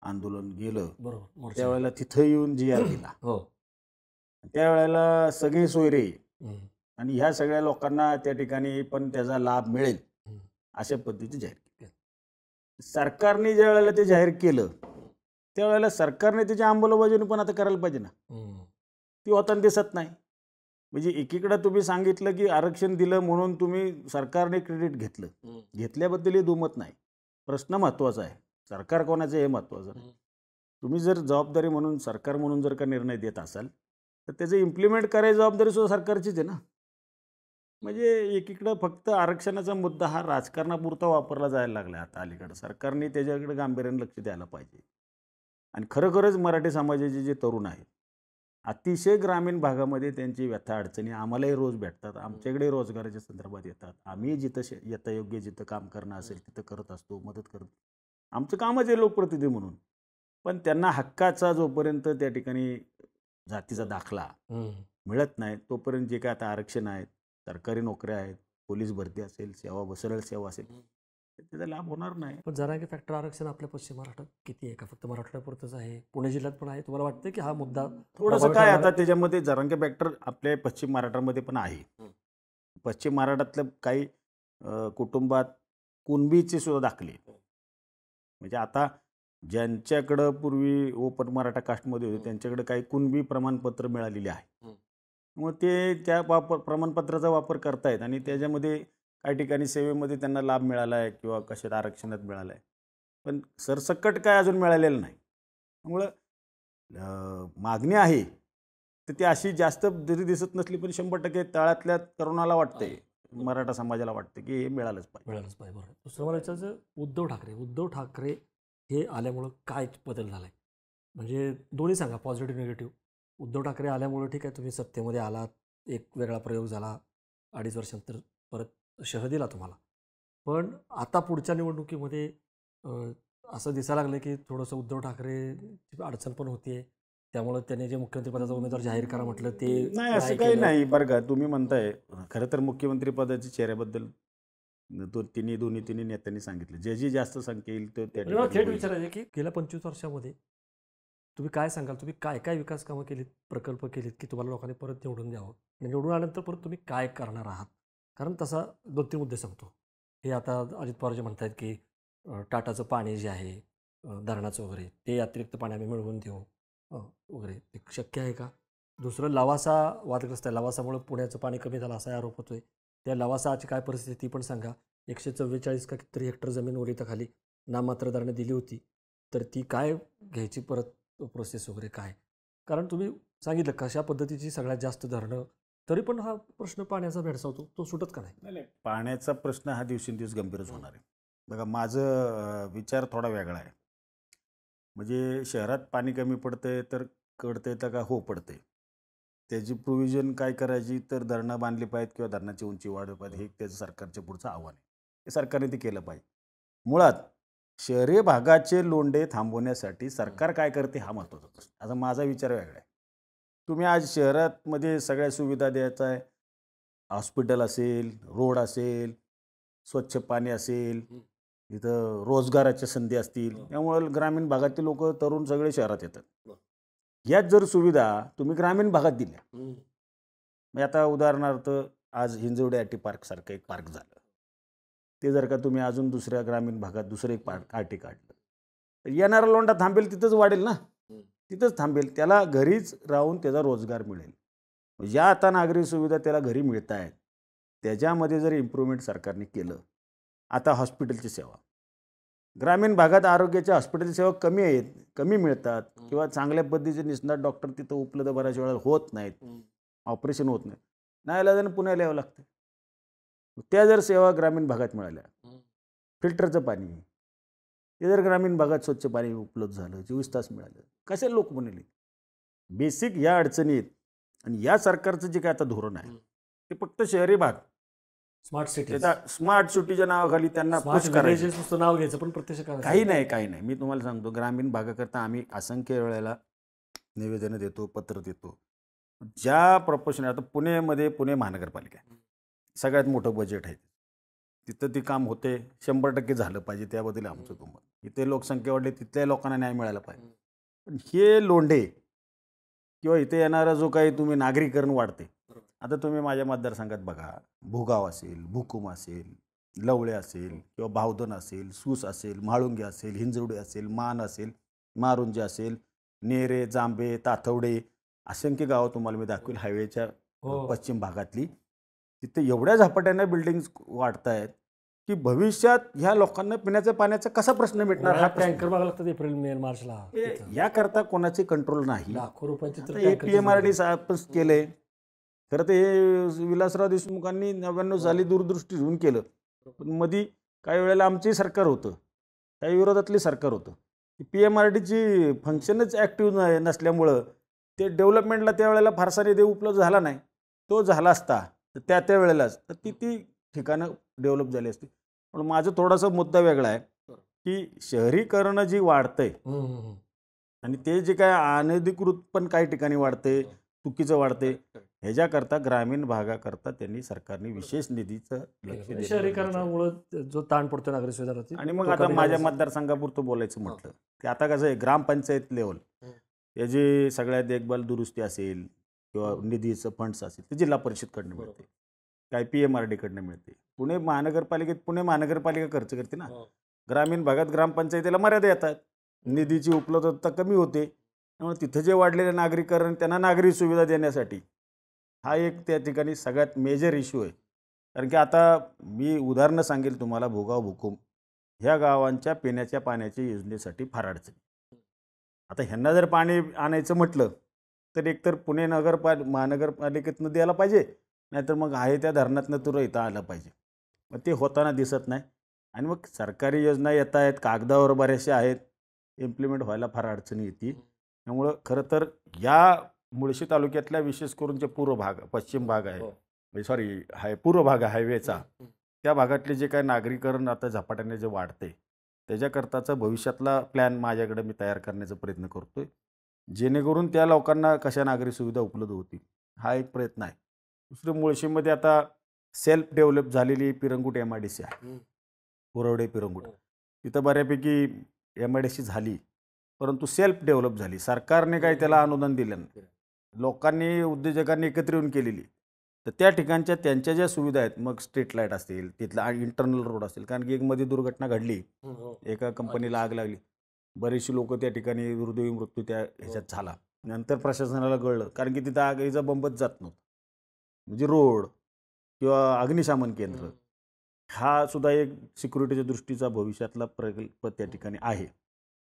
आंदोलन गेलं, बरोबर. त्यावेळेला तिथं येऊन GR दिला. हो. त्यावेळेला सगळे सोयरे हम्म. आणि ह्या सगळ्या लोकांना त्या ठिकाणी पण त्याचा लाभ मिळेल हम्म. अशा पद्धतीने जाहीर केलं. सरकारने ज्या वेळेला ते जाहीर केलं त्यावेळेला सरकारने त्याची अंमलबजावणी पण आता करायला पाहिजे ना. ती होताना दिसत नाही. म्हणजे एकीकडे तुम्ही सांगितलं की आरक्षण दिलं म्हणून तुम्ही सरकारने क्रेडिट घेतलं, घेतल्याबद्दल हे दुमत नाही. प्रश्न महत्त्वाचा आहे, सरकार कोणाचं हे महत्त्वाचं नाही. तुम्ही जर जबाबदारी म्हणून सरकार म्हणून जर का निर्णय देत असाल तर त्याचं इम्प्लिमेंट करायची जबाबदारी सुद्धा सरकारचीच आहे ना. म्हणजे एकीकडं फक्त आरक्षणाचा मुद्दा हा राजकारणापुरता वापरला जायला लागला आता अलीकडं. सरकारने त्याच्याकडे गांभीर्याने लक्ष द्यायला पाहिजे. आणि खरोखरच मराठी समाजाचे जे तरुण आहेत अतिशय ग्रामीण भागामध्ये त्यांची व्यथा अडचणी आम्हालाही रोज भेटतात, आमच्याकडे रोजगाराच्या संदर्भात येतात. आम्ही जिथं यथायोग्य जिथं काम करणं असेल तिथं करत असतो, मदत करतो. आमचं कामच आहे लोकप्रतिनिधी म्हणून. पण त्यांना हक्काचा जोपर्यंत त्या ठिकाणी जातीचा दाखला मिळत नाही तोपर्यंत जे काय आता आरक्षण आहेत, सरकारी नोकऱ्या आहेत, पोलीस भरती असेल, सरळ सेवा असेल, त्याचा लाभ होणार नाही. पण जरांगे फॅक्टर आरक्षण आपल्या पश्चिम महाराष्ट्रात किती आहे का, फक्त मराठवाड्यापुरतंच आहे, पुणे जिल्ह्यात पण आहे? तुम्हाला वाटतं की हा मुद्दा थोडंसं काय आता त्याच्यामध्ये जरांगे फॅक्टर आपल्या पश्चिम महाराष्ट्रामध्ये पण आहे. पश्चिम महाराष्ट्रातल्या काही कुटुंबात कुणबीचे सुद्धा दाखले, म्हणजे आता ज्यांच्याकडं पूर्वी ओपन मराठा कास्टमध्ये होते त्यांच्याकडे काही कुणबी प्रमाणपत्र मिळालेले आहे. मग ते त्या प्रमाणपत्राचा वापर करतायत आणि त्याच्यामध्ये काही ठिकाणी सेवेमध्ये त्यांना लाभ मिळाला आहे किंवा कशात आरक्षणात मिळालं आहे, पण सरसकट काय अजून मिळालेलं नाही. त्यामुळं मागणी आहे तर ती अशी जास्त जरी दिसत नसली पण 100% तळातल्या तरुणाला वाटते, मराठा समाजाला वाटते की हे मिळालंच पाहिजे. बरोबर. दुसरं मला विचारायचं, उद्धव ठाकरे हे आल्यामुळं काय बदल झाला आहे? म्हणजे दोन्ही सांगा, पॉझिटिव्ह निगेटिव्ह. उद्धव ठाकरे आल्यामुळं ठीक आहे, तुम्ही सत्तेमध्ये आलात, एक वेगळा प्रयोग झाला, 2.5 वर्षांतर परत शह दिला तुम्हाला. पण आता पुढच्या निवडणुकीमध्ये असं दिसायला लागलं की थोडंसं उद्धव ठाकरेची अडचण पण होती आहे, त्यामुळं त्याने जे मुख्यमंत्रीपदाचा उमेदवार जाहीर करा म्हटलं ते नाही. असं काही नाही बरं का. तुम्ही म्हणताय खरं तर मुख्यमंत्रीपदाच्या चेहऱ्याबद्दल दोन्ही नेत्यांनी सांगितलं, जे जास्त संख्या येईल तो त्या ठेट विचारायचं की गेल्या 25 वर्षामध्ये तुम्ही काय सांगाल, तुम्ही काय काय विकास कामं केलीत, प्रकल्प केलीत की तुम्हाला लोकांनी परत निवडून द्यावं, आणि निवडून आल्यानंतर परत तुम्ही काय करणार आहात? कारण तसा 2-3 मुद्दे सांगतो. हे आता अजित पवार जे म्हणतात की टाटाचं पाणी जे आहे धरणाचं वगैरे, ते अतिरिक्त पाणी आम्ही मिळवून देऊ वगैरे, ते शक्य आहे का? दुसरं, लवासा वादग्रस्त आहे, लवासामुळे पुण्याचं पाणी कमी झालं असा आरोप होतोय. त्या लवासाची काय परिस्थिती ती पण सांगा. 144 का कितीतरी हेक्टर जमीन ओलिताखाली नाममात्र दराने दिली होती, तर ती काय घ्यायची परत प्रोसेस वगैरे काय? कारण तुम्ही सांगितलं कशा पद्धतीची सगळ्यात जास्त धरणं, तरी पण हा प्रश्न पाण्याचा भेडसावतो, तो सुटत का नाही? पाण्याचा प्रश्न हा दिवसेंदिवस गंभीरच होणार आहे. बघा, माझं विचार थोडा वेगळा आहे. म्हणजे शहरात पाणी कमी पडतंय तर कळतंय तर का हो पडतंय, त्याची प्रोव्हिजन काय करायची, तर धरणं बांधली पाहिजेत किंवा धरणाची उंची वाढवली पाहिजे, हे त्याचं सरकारच्या पुढचं आव्हान आहे. हे सरकारने ते केलं पाहिजे. मुळात शहरी भागाचे लोंढे थांबवण्यासाठी सरकार काय करते हा महत्त्वाचा प्रश्न. आता माझा विचार वेगळा आहे. तुम्ही आज शहरामध्ये सगळ्या सुविधा द्यायचा आहे, हॉस्पिटल असेल, रोड असेल, स्वच्छ पाणी असेल, इथं रोजगाराच्या संधी असतील, त्यामुळे ग्रामीण भागातील लोक तरुण सगळे शहरात येतात. याच जर सुविधा तुम्ही ग्रामीण भागात दिल्या, म्हणजे आता उदाहरणार्थ आज हिंजवडी आय टी पार्क सारखं एक पार्क झालं, ते जर का तुम्ही अजून दुसऱ्या ग्रामीण भागात दुसरं एक पार्क आय टी काढलं तर येणारा लोंढा थांबेल, तिथंच वाढेल ना, तिथंच थांबेल, त्याला घरीच राहून त्याचा रोजगार मिळेल. ज्या आता नागरी सुविधा त्याला घरी मिळत आहेत त्याच्यामध्ये जर इम्प्रूव्हमेंट सरकारने केलं. आता हॉस्पिटलची सेवा, ग्रामीण भागात आरोग्याच्या हॉस्पिटल सेवा कमी आहेत, कमी मिळतात किंवा चांगल्या पद्धतीचे निष्णात डॉक्टर तिथं उपलब्ध बऱ्याच वेळा होत नाहीत, ऑपरेशन होत नाही, नाईलाजाने पुण्याला यावं लागतं. त्या जर सेवा ग्रामीण भागात मिळाल्या, फिल्टरचं पाणी ते जर ग्रामीण भागात स्वच्छ पाणी उपलब्ध झालं, 24 तास मिळालं, कसे लोक बनले. बेसिक या अडचणी आहेत. आणि या सरकारचं जे काय आता धोरण आहे ते फक्त शहरी भाग स्मार्ट सिटी, स्मार्ट सिटीच्या नावाखाली त्यांना पुश करायचं. नुसतं नाव घ्यायचं पण प्रत्यक्ष करायचं काही नाही. मी तुम्हाला सांगतो, ग्रामीण भागाकरता आम्ही असंख्य वेळेला निवेदनं देतो, पत्र देतो. ज्या प्रपोशन आता पुण्यामध्ये पुणे महानगरपालिका आहे, सगळ्यात मोठं बजेट आहे, तिथं ते काम होते, 100% झालं पाहिजे, त्याबद्दल आमचं तुम्हाला. इथे लोकसंख्या वाढली, तिथल्या लोकांना न्याय मिळाला पाहिजे. पण हे लोंढे किंवा इथे येणारा जो काही तुम्ही नागरीकरण वाढते, आता तुम्ही माझ्या मतदारसंघात बघा, भुगाव असेल, भुकुम असेल, लवळे असेल किंवा बावधन असेल, सूस असेल, म्हाळुंगे असेल, हिंजवडे असेल, मान असेल, मारुंजे असेल, नेरे, जांबे, ताथवडे, असंख्य गावं तुम्हाला मी दाखवेल हायवेच्या पश्चिम भागातली. तिथे एवढ्या झपाट्याने बिल्डिंग्स वाढत आहेत की भविष्यात ह्या लोकांना पिण्याच्या पाण्याचा कसा प्रश्न मिटणार, हा टँकर बघायला लागतात एप्रिल मे मार्चला. याकरता कोणाचे कंट्रोल नाही. लाखो रुपयाचे हे PMRD आपण केले. खरं तर हे विलासराव देशमुखांनी 99 साली दूरदृष्टी घेऊन केलं, पण मध्ये काही वेळेला आमचंही सरकार होतं, काही विरोधातले सरकार होतं. PMRDची फंक्शनच ॲक्टिव्ह नसल्यामुळं ते डेव्हलपमेंटला त्यावेळेला फारसा निधी उपलब्ध झाला नाही. तो झाला असता तर त्या वेळेलाच तर ती ठिकाणं डेव्हलप झाली असती. पण माझं थोडासा मुद्दा वेगळा आहे की शहरीकरण जी वाढतंय आणि ते जे काय अनधिकृत पण काही ठिकाणी वाढते, चुकीचं वाढते, ह्याच्याकरता ग्रामीण भागाकरता त्यांनी सरकारने विशेष निधीचं लक्ष दिलं. शहरीकरणामुळे जो ताण पडतो नागरी सुविधा. आणि मग आता माझ्या मतदारसंघापुरतं बोलायचं म्हटलं की आता कसं आहे, ग्रामपंचायत लेवल याची सगळ्या देखभाल दुरुस्ती असेल किंवा निधीचं फंड्स असेल ते जिल्हा परिषदकडनं मिळते, काही PMRDकडनं मिळते. पुणे महानगरपालिका खर्च करते ना. ग्रामीण भागात ग्रामपंचायतीला मर्यादा येतात, निधीची उपलब्धता कमी होते. त्यामुळे तिथं जे वाढलेले नागरीकरण त्यांना नागरी सुविधा देण्यासाठी हा एक त्या ठिकाणी सगळ्यात मेजर इश्यू आहे. कारण की आता मी उदाहरणं सांगेल तुम्हाला, भुगाव, भुकुम ह्या गावांच्या पिण्याच्या पाण्याच्या योजनेसाठी फार अडचण. आता ह्यांना जर पाणी आणायचं म्हटलं तर एकतर पुणे महानगरपालिकेतनं द्यायला पाहिजे, नाहीतर मग आहे त्या धरणातनं तुला इथं आलं पाहिजे. मग ते होताना दिसत नाही. आणि मग सरकारी योजना येत आहेत, कागदावर बऱ्याचशा आहेत, इम्प्लिमेंट व्हायला फार अडचणी येते. त्यामुळं खरं तर या मुळशी तालुक्यातल्या विशेष करून जे पश्चिम भाग आहे, पूर्व भाग आहे हायवेचा, त्या भागातले जे काही नागरीकरण आता झपाट्याने जे वाढते त्याच्याकरताचा भविष्यातला प्लॅन माझ्याकडे मी तयार करण्याचा प्रयत्न करतोय, जेणेकरून त्या लोकांना कशा नागरी सुविधा उपलब्ध होतील, हा एक प्रयत्न आहे. दुसरं, मुळशीमध्ये आता सेल्फ डेव्हलप झालेली पिरंगुट MIDC आहे, पुरवडे पिरंगुट. तिथं बऱ्यापैकी MIDC झाली, परंतु सेल्फ डेव्हलप झाली. सरकारने काही त्याला अनुदान दिलं नाही, लोकांनी उद्योजकांनी एकत्र येऊन केलेली. तर त्या ठिकाणच्या त्यांच्या ज्या सुविधा आहेत, मग स्ट्रीट लाईट असतील, तिथला इंटरनल रोड असेल, कारण की एक मध्ये दुर्घटना घडली, एका कंपनीला आग लागली, बरीचशी लोक त्या ठिकाणी दुर्दैवी मृत्यू त्या ह्याच्यात झाला. नंतर प्रशासनाला कळलं, कारण की तिथं आगीचा बंबच जात नव्हता. म्हणजे रोड किंवा अग्निशमन केंद्र हा सुद्धा एक सिक्युरिटीच्या दृष्टीचा भविष्यातला प्रकल्प त्या ठिकाणी आहे.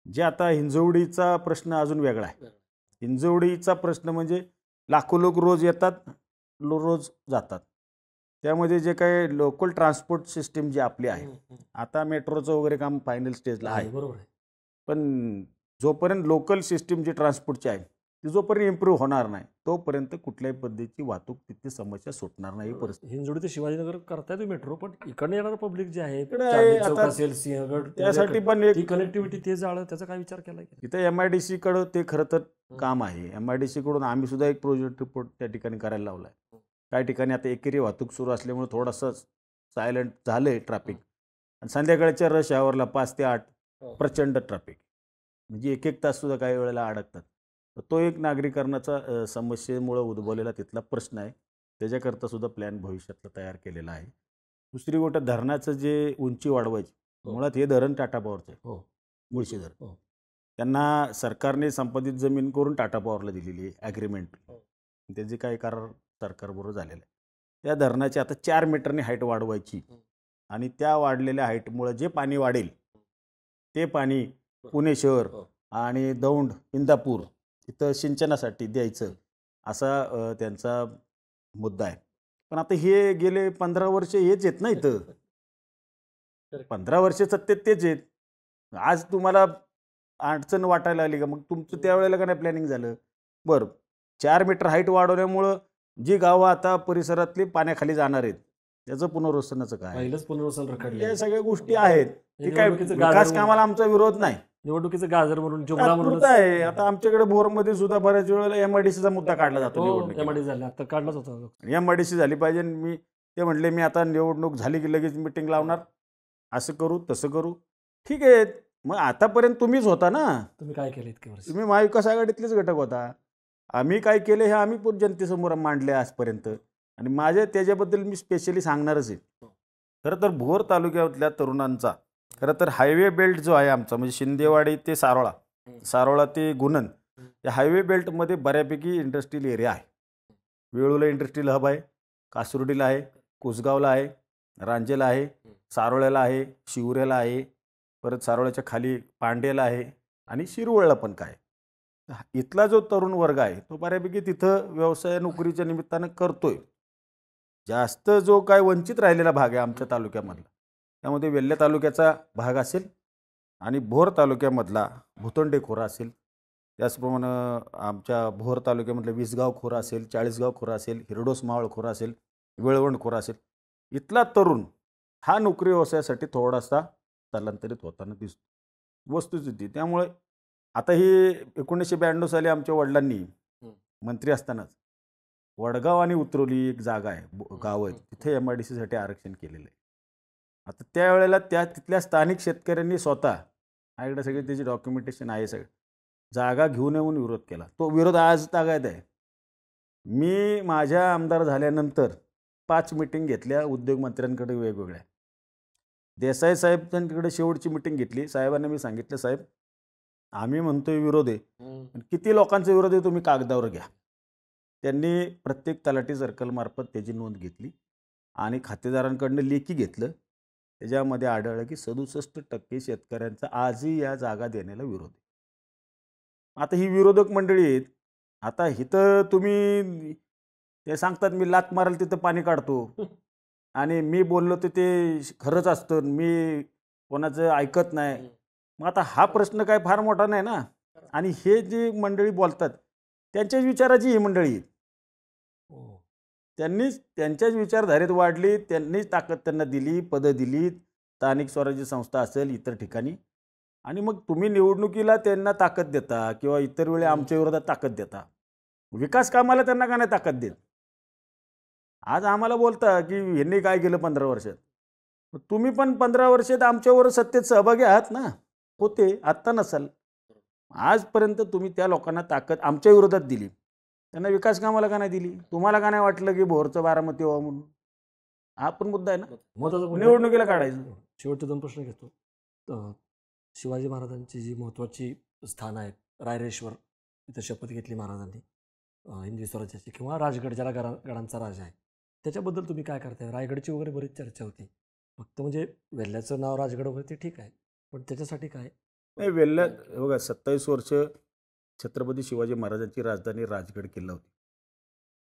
जे आता हिंजवडीचा प्रश्न अजून वेगळा आहे. हिंजवडीचा प्रश्न म्हणजे लाखो लोक रोज येतात, रोज जातात. त्यामध्ये जे काही लोकल ट्रान्सपोर्ट सिस्टीम जी आपली आहे, आता मेट्रोचं वगैरे काम फायनल स्टेजला आहे, बरोबर आहे. पण जोपर्यंत लोकल सिस्टीम जी ट्रान्सपोर्टची आहे ती जोपर्यंत इम्प्रूव्ह होणार नाही तोपर्यंत कुठल्याही पद्धतीची वाहतूक तिथली समस्या सुटणार नाही. परिस्थिती हिंजवडी ते शिवाजीनगर करताय तुम्ही मेट्रो, पण इकडे येणार पब्लिक जे आहे, आता असेल, सिंहगड, त्यासाठी पण एक कनेक्टिव्हिटी ते जाळं, त्याचा काय विचार केला? तिथे MIDC कडं ते खरं तर काम आहे. MIDC कडून आम्ही सुद्धा एक प्रोजेक्ट रिपोर्ट त्या ठिकाणी करायला लावला आहे. काही ठिकाणी आता एकेरी वाहतूक सुरू असल्यामुळे थोडंसं सायलेंट झालंय ट्रॅफिक, आणि संध्याकाळच्या रश आवरला 5 ते 8 प्रचंड ट्रॅफिक, म्हणजे 1-1 तास सुद्धा काही वेळेला अडकतात. तर तो एक नागरीकरणाचा समस्येमुळे उद्भवलेला तिथला प्रश्न आहे. त्याच्याकरता सुद्धा प्लॅन भविष्यातला तयार केलेला आहे. दुसरी गोष्ट, धरणाचं जे उंची वाढवायची, मुळात हे धरण टाटा पॉवरचं आहे, मुळशी धरण. त्यांना सरकारने संपादित जमीन करून टाटा पॉवरला दिलेली आहे ॲग्रीमेंट, त्याचे काही करार सरकारबरोबर झालेलं आहे. त्या धरणाची आता 4 मीटरने हाईट वाढवायची, आणि त्या वाढलेल्या हाईटमुळे जे पाणी वाढेल ते पाणी पुणे शहर हो. आणि दौंड इंदापूर इथं सिंचनासाठी द्यायचं असा त्यांचा मुद्दा आहे. पण आता हे गेले 15 वर्ष हेच आहेत ना इथं. 15 वर्ष सत्तेत तेच आहेत. आज तुम्हाला अडचण वाटायला लागली का? मग तुमचं त्यावेळेला का नाही प्लॅनिंग झालं? बरं 4 मीटर हाईट वाढवल्यामुळं जी गावं आता परिसरातली पाण्याखाली जाणार आहेत, त्याचं पुनर्वसनाचं काय? पहिलंच पुनर्वसन रखडले. या सगळ्या गोष्टी आहेत. हे ते काय निवडणुकीचं विकास गाजर कामाला आमचा विरोध नाही. निवडणुकीचं गाजर म्हणून जुमडा तात्पुरतं आहे. आता आमच्याकडे भोरमध्ये सुद्धा बऱ्याच वेळेला एमआयडीसीचा मुद्दा काढला जातो निवडणुकीत. एमआयडी झाले आता काढलाच होता. एमआयडीसी झाली पाहिजे आणि मी ते म्हटले मी आता निवडणूक झाली की लगेच मिटिंग लावणार, असं करू तसं करू. ठीक आहे. मग आतापर्यंत तुम्हीच होता ना, तुम्ही काय केलं इतके वर्ष? तुम्ही महाविकास आघाडीतलेच घटक होता. आम्ही काय केले हे आम्ही पण जनतेसमोर मांडले आजपर्यंत आणि माझ्या त्याच्याबद्दल मी स्पेशली सांगणारच आहे. खरं तर भोर तालुक्यातल्या तरुणांचा खरं तर हायवे बेल्ट जो आहे आमचा म्हणजे शिंदेवाडी ते सारोळा, सारोळा ते गुणन या हायवे बेल्टमध्ये बऱ्यापैकी इंडस्ट्रियल एरिया आहे. वेळूला इंडस्ट्रियल हब आहे, कासुर्डीला आहे, कुसगावला आहे, रांजेला आहे, सारोळ्याला आहे, शिवऱ्याला आहे, परत सारोळ्याच्या खाली पांडेला आहे आणि शिरवळला पण काय. इथला जो तरुण वर्ग आहे तो बऱ्यापैकी तिथं व्यवसाय नोकरीच्या निमित्तानं करतोय. जास्त जो काय वंचित राहिलेला भाग आहे आमच्या तालुक्यामधला त्यामध्ये वेल्हे तालुक्याचा भाग असेल आणि भोर तालुक्यामधला भुतंडे खोरा असेल, त्याचप्रमाणे आमच्या भोर तालुक्यामधलं विसगाव खोरा असेल, चाळीसगाव खोरा असेल, हिरडोस मावळ खोरा असेल, वेळवंड खोरा असेल. इथला तरुण हा नोकरी व्यवसायासाठी थोडासा स्थलांतरित होताना दिसतो वस्तुस्थिती. त्यामुळे आता ही 1992 साली आमच्या वडिलांनी मंत्री असतानाच वडगाव आणि उतरवली एक जागा आहे गाव आहे तिथे एमआयडीसीसाठी आरक्षण केलेलं आहे. आता त्यावेळेला तिथल्या स्थानिक शेतकऱ्यांनी स्वतः माझ्याकडे सगळे त्याची डॉक्युमेंटेशन आहे सगळं जागा घेऊन येऊन विरोध केला. तो विरोध आज तागायत आहे. मी माझ्या आमदार झाल्यानंतर 5 मिटिंग घेतल्या उद्योगमंत्र्यांकडे वेगवेगळ्या. देसाई साहेबांकडे शेवटची मिटिंग घेतली. साहेबांना मी सांगितलं साहेब आम्ही म्हणतोय विरोध आहे, किती लोकांचा विरोध आहे तुम्ही कागदावर घ्या. त्यांनी प्रत्येक तलाठी सर्कलमार्फत त्याची नोंद घेतली आणि खातेदारांकडनं लेखी घेतलं. त्याच्यामध्ये आढळलं की 67% शेतकऱ्यांचा आजही या जागा देण्याला विरोध आहे. आता ही विरोधक मंडळी आहेत. आता इथं तुम्ही ते सांगतात मी लात माराल तिथं पाणी काढतो आणि मी बोललो तर ते खरंच असतं, मी कोणाचं ऐकत नाही. मग आता हा प्रश्न काय फार मोठा नाही ना. आणि हे जी मंडळी बोलतात त्यांच्याच विचाराची ही मंडळी आहेत. त्यांनीच त्यांच्याच विचारधारेत वाढली, त्यांनीच ताकद त्यांना दिली, पदं दिली, स्थानिक स्वराज्य संस्था असेल इतर ठिकाणी. आणि मग तुम्ही निवडणुकीला त्यांना ताकद देता किंवा इतर वेळी आमच्या विरोधात ताकद देता. विकास कामाला त्यांना का नाही ताकद देत? आज आम्हाला बोलता की ह्यांनी काय केलं 15 वर्षात. तुम्ही पण 15 वर्षात आमच्यावर सत्तेत सहभागी आहात ना, होते, आत्ता नसाल. आजपर्यंत तुम्ही त्या लोकांना ताकद आमच्या विरोधात दिली, त्यांना विकास कामाला का नाही दिली? तुम्हाला का नाही वाटलं की भोरचं बारामती व्हावं म्हणून? हा पण मुद्दा आहे ना, निवडणुकीला काढायचं. शेवटचे 2 प्रश्न घेतो. शिवाजी महाराजांची जी महत्त्वाची स्थान आहेत, रायरेश्वर इथं शपथ घेतली महाराजांनी हिंदवी स्वराज्याची किंवा राजगड ज्याला गडांचा राजा आहे, त्याच्याबद्दल तुम्ही काय करताय? रायगडची वगैरे बरीच चर्चा होती. फक्त म्हणजे वेल्ह्याचं नाव राजगड वगैरे ते ठीक आहे, पण त्याच्यासाठी काय? नाही, वेल्ह्यात बघा 27 वर्ष छत्रपती शिवाजी महाराजांची राजधानी राजगड किल्ला होती.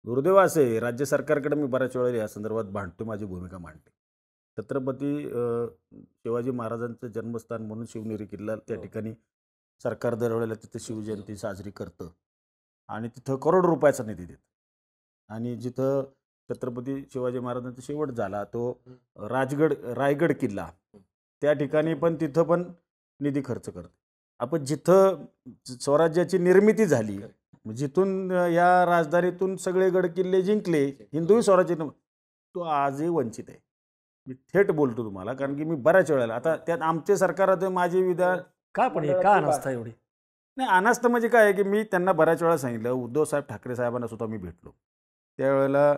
दुर्दैव असे आहे, राज्य सरकारकडे मी बऱ्याच वेळेला या संदर्भात भांडतो, माझी भूमिका मांडते. छत्रपती शिवाजी महाराजांचं जन्मस्थान म्हणून शिवनेरी किल्ला त्या ठिकाणी सरकार दरवेळेला तिथं शिवजयंती साजरी करतं आणि तिथं करोडो रुपयाचा निधी देतं. आणि जिथं छत्रपती शिवाजी महाराजांचा शेवट झाला तो रायगड किल्ला, त्या ठिकाणी पण तिथं पण निधी खर्च करतो. आपण जिथं स्वराज्याची निर्मिती झाली, जिथून या राजधानीतून सगळे गड किल्ले जिंकले, हिंदवी स्वराज्य, तो आजही वंचित आहे. मी थेट बोलतो तुम्हाला, कारण की मी बऱ्याच वेळेला आता त्यात आमचे सरकार माझे विधान काय पण का अनास्था एवढी? नाही, अनास्था म्हणजे काय आहे की मी त्यांना बऱ्याच वेळा सांगितलं, उद्धव साहेब ठाकरे साहेबांना सुद्धा मी भेटलो त्यावेळेला.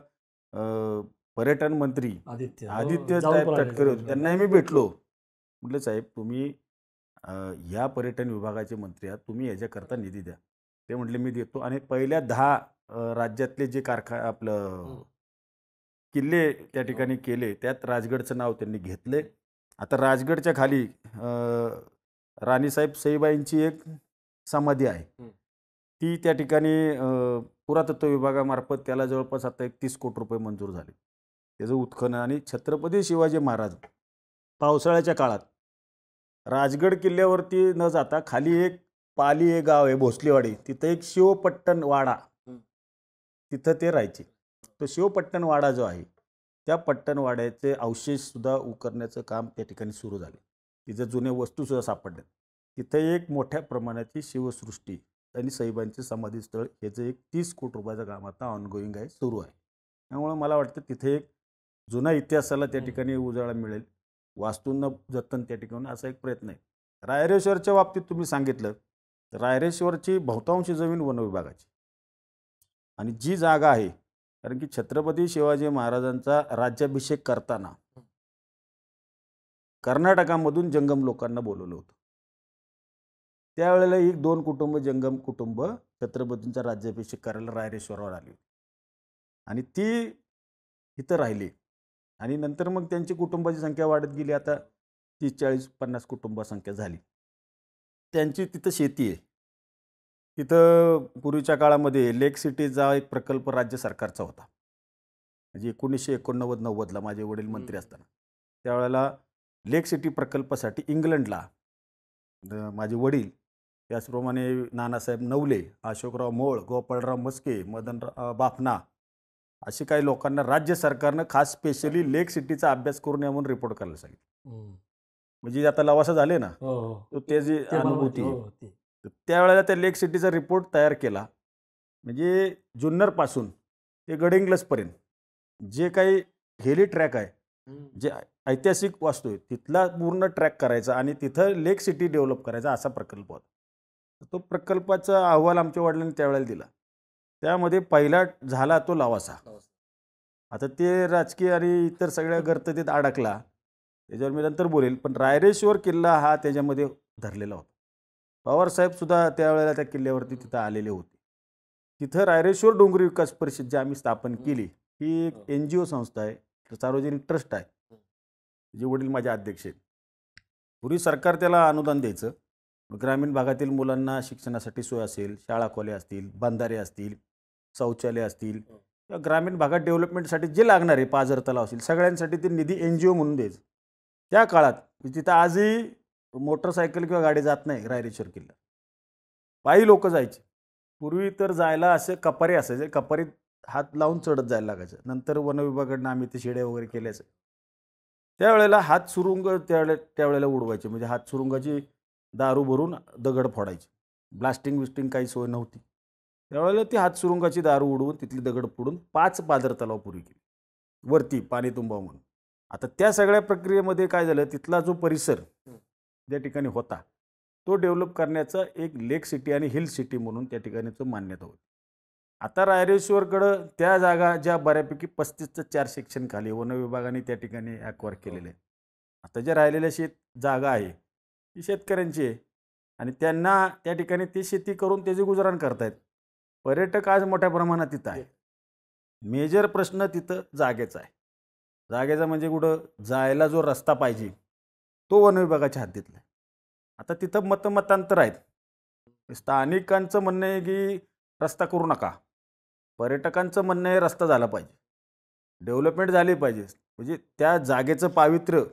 पर्यटन मंत्री आदित्य साहेब तटकरे होते, त्यांनाही मी भेटलो. म्हटलं साहेब तुम्ही या पर्यटन विभागाचे मंत्री आहात, तुम्ही याच्याकरता निधी द्या. ते म्हटले मी देतो. आणि पहिल्या 10 राज्यातले जे आपलं किल्ले त्या ठिकाणी केले, त्यात राजगडचं नाव त्यांनी घेतले. आता राजगडच्या खाली राणीसाहेब सईबाईंची एक समाधी आहे. ती त्या ठिकाणी पुरातत्व विभागामार्फत त्याला जवळपास आता 31 कोटी रुपये मंजूर झाले. त्याचं उत्खनन आणि छत्रपती शिवाजी महाराज पावसाळ्याच्या काळात राजगड किल्ल्यावरती न जाता खाली एक पाली एक गाव आहे भोसलेवाडी, तिथं एक शिवपट्टण वाडा, तिथं ते राहायचे. तो शिवपट्टण वाडा जो आहे त्या पट्टण वाड्याचे अवशेष सुद्धा उकरण्याचं काम त्या ठिकाणी सुरू झाले. तिथं जुन्या वस्तूसुद्धा सापडल्या. तिथं एक मोठ्या प्रमाणाची शिवसृष्टी आणि सईबाईंचे समाधीस्थळ ह्याचं एक 30 कोटी रुपयाचं काम आता ऑनगोईंग आहे, सुरू आहे. त्यामुळे मला वाटतं तिथे एक जुना इतिहासाला त्या ठिकाणी उजाळा मिळेल, वास्तूंना जतन त्या ठिकाणी असा एक प्रयत्न आहे. रायरेश्वरच्या बाबतीत तुम्ही सांगितलं, रायरेश्वरची बहुतांश जमीन वन विभागाची आणि जी जागा आहे, कारण की छत्रपती शिवाजी महाराजांचा राज्याभिषेक करताना कर्नाटकामधून जंगम लोकांना बोलवलं होतं. त्यावेळेला 1-2 कुटुंब जंगम कुटुंब छत्रपतींचा राज्याभिषेक करायला रायरेश्वरावर आली आणि ती इथं राहिली आणि नंतर मग त्यांची कुटुंबाची संख्या वाढत गेली. आता 30-40-50 कुटुंबसंख्या झाली. त्यांची तिथं शेती आहे. तिथं पूर्वीच्या काळामध्ये लेक सिटीचा एक प्रकल्प राज्य सरकारचा होता. म्हणजे 1989-90ला माझे वडील मंत्री असताना त्यावेळेला लेक सिटी प्रकल्पासाठी इंग्लंडला माझे वडील, त्याचप्रमाणे नानासाहेब नवले, अशोकराव मोळ, गोपाळराव मस्के, मदनराव बाफना असे काही लोकांना राज्य सरकारनं खास स्पेशली लेक सिटीचा अभ्यास करून या म्हणून रिपोर्ट करायला सांगितलं. म्हणजे आता लवासा झाले ना, तो त्याची अनुभूती आहे. त्यावेळेला त्या लेक सिटीचा रिपोर्ट तयार केला. म्हणजे जुन्नरपासून ते गडिंग्लजपर्यंत जे काही हेली ट्रॅक आहे, जे ऐतिहासिक वास्तू आहे, तिथला पूर्ण ट्रॅक करायचा आणि तिथं लेक सिटी डेव्हलप करायचा असा प्रकल्प होता. तो प्रकल्पाचा अहवाल आमच्या वडिलांनी त्यावेळेला दिला. त्यामध्ये पहिला झाला तो लवासा. आता ते राजकीय आणि इतर सगळ्या गर्ततेत अडकला, त्याच्यावर मी नंतर बोलेल. पण रायरेश्वर किल्ला हा त्याच्यामध्ये धरलेला होता. पवारसाहेब सुद्धा त्यावेळेला त्या किल्ल्यावरती तिथं आलेले होते. तिथं रायरेश्वर डोंगरी विकास परिषद जी आम्ही स्थापन केली, ही एक NGO संस्था आहे, सार्वजनिक ट्रस्ट आहे, जे वडील माझे अध्यक्ष आहेत. पूर्वी सरकार त्याला अनुदान द्यायचं. ग्रामीण भागातील मुलांना शिक्षणासाठी सोय असेल, शाळा खोल्या असतील, बंधारे असतील, शौचालय असतील, किंवा ग्रामीण भागात डेव्हलपमेंटसाठी जे लागणारे पाझर तलाव असतील, सगळ्यांसाठी ते निधी NGO म्हणून द्यायचं. त्या काळात तिथं आजही मोटरसायकल किंवा गाडी जात नाही रायरेश्वर किल्ला, पायी लोक जायचे. पूर्वी तर जायला असे कपारे असायचे, कपारीत हात लावून चढत जायला लागायचं. नंतर वन विभागाकडनं आम्ही ते शिड्या वगैरे केल्याचं. त्यावेळेला हात सुरुंग त्यावेळेला उडवायचे, म्हणजे हात सुरुंगाची दारू भरून दगड फोडायचे. ब्लास्टिंग विस्टिंग काही सोय नव्हती. त्यावेळेला ती हात सुरुंगाची दारू उडवून तिथली दगड फोडून 5 पाझर तलाव पूर्वी केली, वरती पाणी तुंबावं म्हणून. आता त्या सगळ्या प्रक्रियेमध्ये काय झालं, तिथला जो परिसर त्या ठिकाणी होता तो डेव्हलप करण्याचा एक लेक सिटी आणि हिल सिटी म्हणून त्या ठिकाणीचं मान्यता होती. आता रायरेश्वरकडं त्या जागा ज्या बऱ्यापैकी 35चं 4 सेक्शन खाली वन विभागाने त्या ठिकाणी ॲक्वायर केलेले आहे. आता ज्या राहिलेल्या जागा आहे ती शेतकऱ्यांची आहे आणि त्यांना त्या ठिकाणी ती शेती करून त्याचे गुजराण करतायत. पर्यटक आज मोठ्या प्रमाणात तिथं आहे. मेजर प्रश्न तिथं जागेचा आहे. जागेचा म्हणजे कुठं जायला जो रस्ता पाहिजे तो वन विभागाच्या हद्दीतला आहे. आता तिथं मतांतर आहेत. स्थानिकांचं म्हणणं आहे की रस्ता करू नका, पर्यटकांचं म्हणणं आहे रस्ता झाला पाहिजे, डेव्हलपमेंट झाली पाहिजे, म्हणजे त्या जागेचं पावित्र्य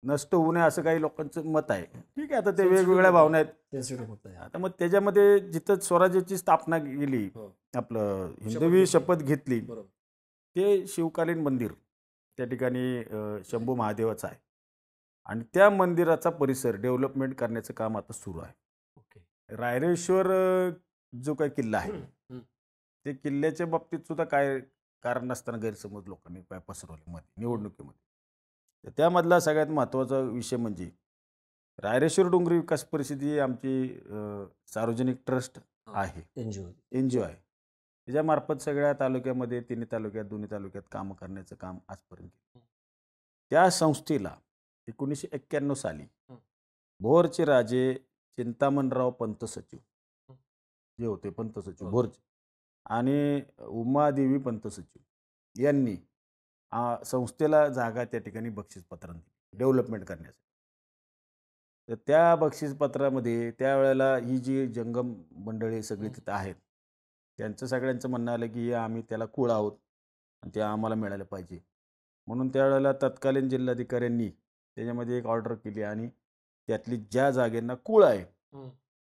नष्ट होऊ नये असं काही लोकांचं मत आहे. ठीक आहे, आता ते वेगवेगळ्या भावना आहेत. आता मग त्याच्यामध्ये जिथं स्वराज्याची स्थापना केली, आपलं हिंदवी शपथ घेतली, ते शिवकालीन मंदिर त्या ठिकाणी शंभू महादेवाचं आहे आणि त्या मंदिराचा परिसर डेव्हलपमेंट करण्याचं काम आता सुरू आहे. रायरेश्वर जो काही किल्ला आहे ते किल्ल्याच्या बाबतीत सुद्धा काय कारण नसताना गैरसमज लोकांनी पसरवले निवडणुकीमध्ये. तर त्यामधला सगळ्यात महत्त्वाचा विषय म्हणजे रायरेश्वर डोंगरी विकास परिषद ही आमची सार्वजनिक ट्रस्ट आहे, NGO आहे. त्याच्यामार्फत सगळ्या तालुक्यामध्ये, 3 तालुक्यात, 2 तालुक्यात कामं करण्याचं काम आजपर्यंत केलं. त्या संस्थेला 1991 साली भोरचे राजे चिंतामणराव पंत सचिव जे होते, पंत सचिव भोरचे, आणि उमादेवी पंत सचिव यांनी संस्थेला जागा त्या ठिकाणी बक्षीसपत्रांनी डेव्हलपमेंट करण्यासाठी. तर त्या बक्षीसपत्रामध्ये त्यावेळेला ही जी जंगम मंडळी सगळी तिथं आहेत, त्यांचं सगळ्यांचं म्हणणं आलं की आम्ही त्याला कुळ आहोत आणि ते आम्हाला मिळालं पाहिजे. म्हणून त्यावेळेला तत्कालीन जिल्हाधिकाऱ्यांनी त्याच्यामध्ये एक ऑर्डर केली आणि त्यातली ज्या जागेंना कुळ आहे,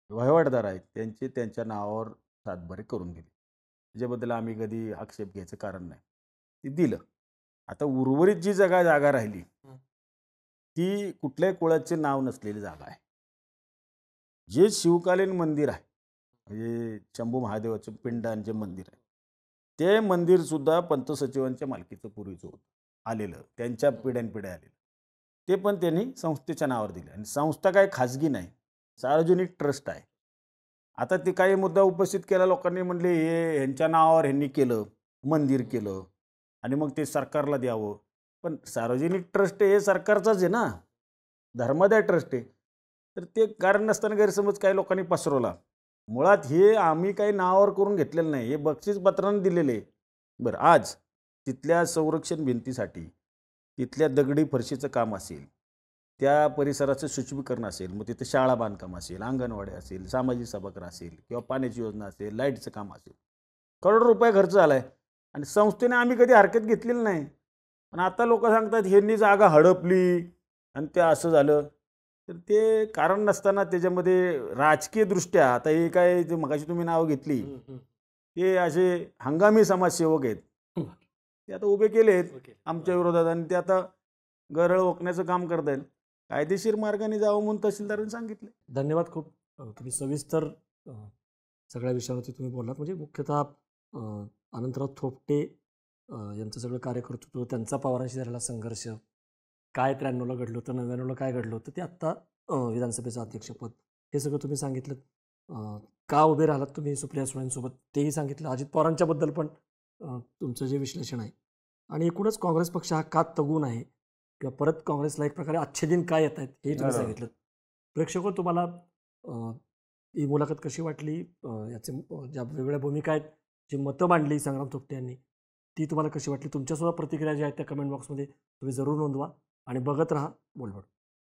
वहिवाटदार आहेत, त्यांचे त्यांच्या नावावर सातबारे करून दिले. त्याच्याबद्दल आम्ही कधी आक्षेप घ्यायचं कारण नाही. ते दिलं. आता उर्वरित जी जागा राहिली, ती कुठल्याही कुळाचे नाव नसलेली जागा आहे. जे शिवकालीन मंदिर आहे, म्हणजे शंभू महादेवाचं पिंडांचे मंदिर आहे, ते मंदिरसुद्धा पंत सचिवांच्या मालकीचं पूर्वीचं होतं, आलेलं त्यांच्या पिढ्यानपिढ्या आलेलं. ते पण त्यांनी संस्थेच्या नावावर दिलं आणि संस्था काय खाजगी नाही, सार्वजनिक ट्रस्ट आहे. आता ते काही मुद्दा उपस्थित केला, लोकांनी म्हणले हे ह्यांच्या नावावर ह्यांनी केलं, मंदिर केलं आणि मग ते सरकारला द्यावं. पण सार्वजनिक ट्रस्ट हे सरकारचाच आहे ना, धर्मादाय ट्रस्ट आहे. तर ते कारण नसताना गैरसमज काही लोकांनी पसरवला. मुळात हे आम्ही काही नावावर करून घेतलेलं नाही, हे बक्षीसपत्रानं दिलेले आहे. बरं, आज तिथल्या संरक्षण भिंतीसाठी तिथल्या दगडी फरशीचं काम असेल, त्या परिसराचं शुचिकीकरण असेल, मग तिथं शाळा बांधकाम असेल, अंगणवाडी असेल, सामाजिक सभागृह असेल किंवा पाण्याची योजना असेल, लाईटचं काम असेल, करोड रुपये खर्च झाला आहे आणि संस्थेने आम्ही कधी हरकत घेतलेली नाही. पण आता लोक सांगतात ह्यांनी जागा हडपली आणि ते असं झालं. तर ते कारण नसताना त्याच्यामध्ये राजकीय दृष्ट्या, आता हे काय जे मगाशी तुम्ही नाव घेतली, ते असे हंगामी समाजसेवक आहेत, ते आता उभे केले आहेत आमच्या विरोधात आणि ते आता गरळ ओकण्याचं काम करत आहेत. कायदेशीर मार्गाने जावं म्हणून तहसीलदारांनी सांगितलं. धन्यवाद खूप. तुम्ही सविस्तर सगळ्या विषयावरती तुम्ही बोललात. म्हणजे मुख्यतः अनंतराव थोपटे यांचं सगळं कार्यकर्तृत्व, त्यांचा पवारांशी झालेला संघर्ष, काय 93ला घडलं होतं, 99ला काय घडलं होतं, ते आत्ता विधानसभेचं अध्यक्षपद, हे सगळं तुम्ही सांगितलं. का उभे राहिलात तुम्ही सुप्रिया सुळेंसोबत तेही सांगितलं. अजित पवारांच्याबद्दल पण तुमचं जे विश्लेषण आहे आणि एकूणच काँग्रेस पक्ष हा का तगून आहे किंवा परत काँग्रेसला एक प्रकारे अच्छे दिन काय येत आहेत हे तुम्ही सांगितलं. प्रेक्षक तुम्हाला ही मुलाखत कशी वाटली, याचे ज्या वेगवेगळ्या भूमिका आहेत, जी मतं मांडली संग्राम थोपटे यांनी, ती तुम्हाला कशी वाटली? तुमच्यासुद्धा प्रतिक्रिया ज्या आहेत त्या कमेंट बॉक्समध्ये तुम्ही जरूर नोंदवा आणि बघत राहा बोलबड.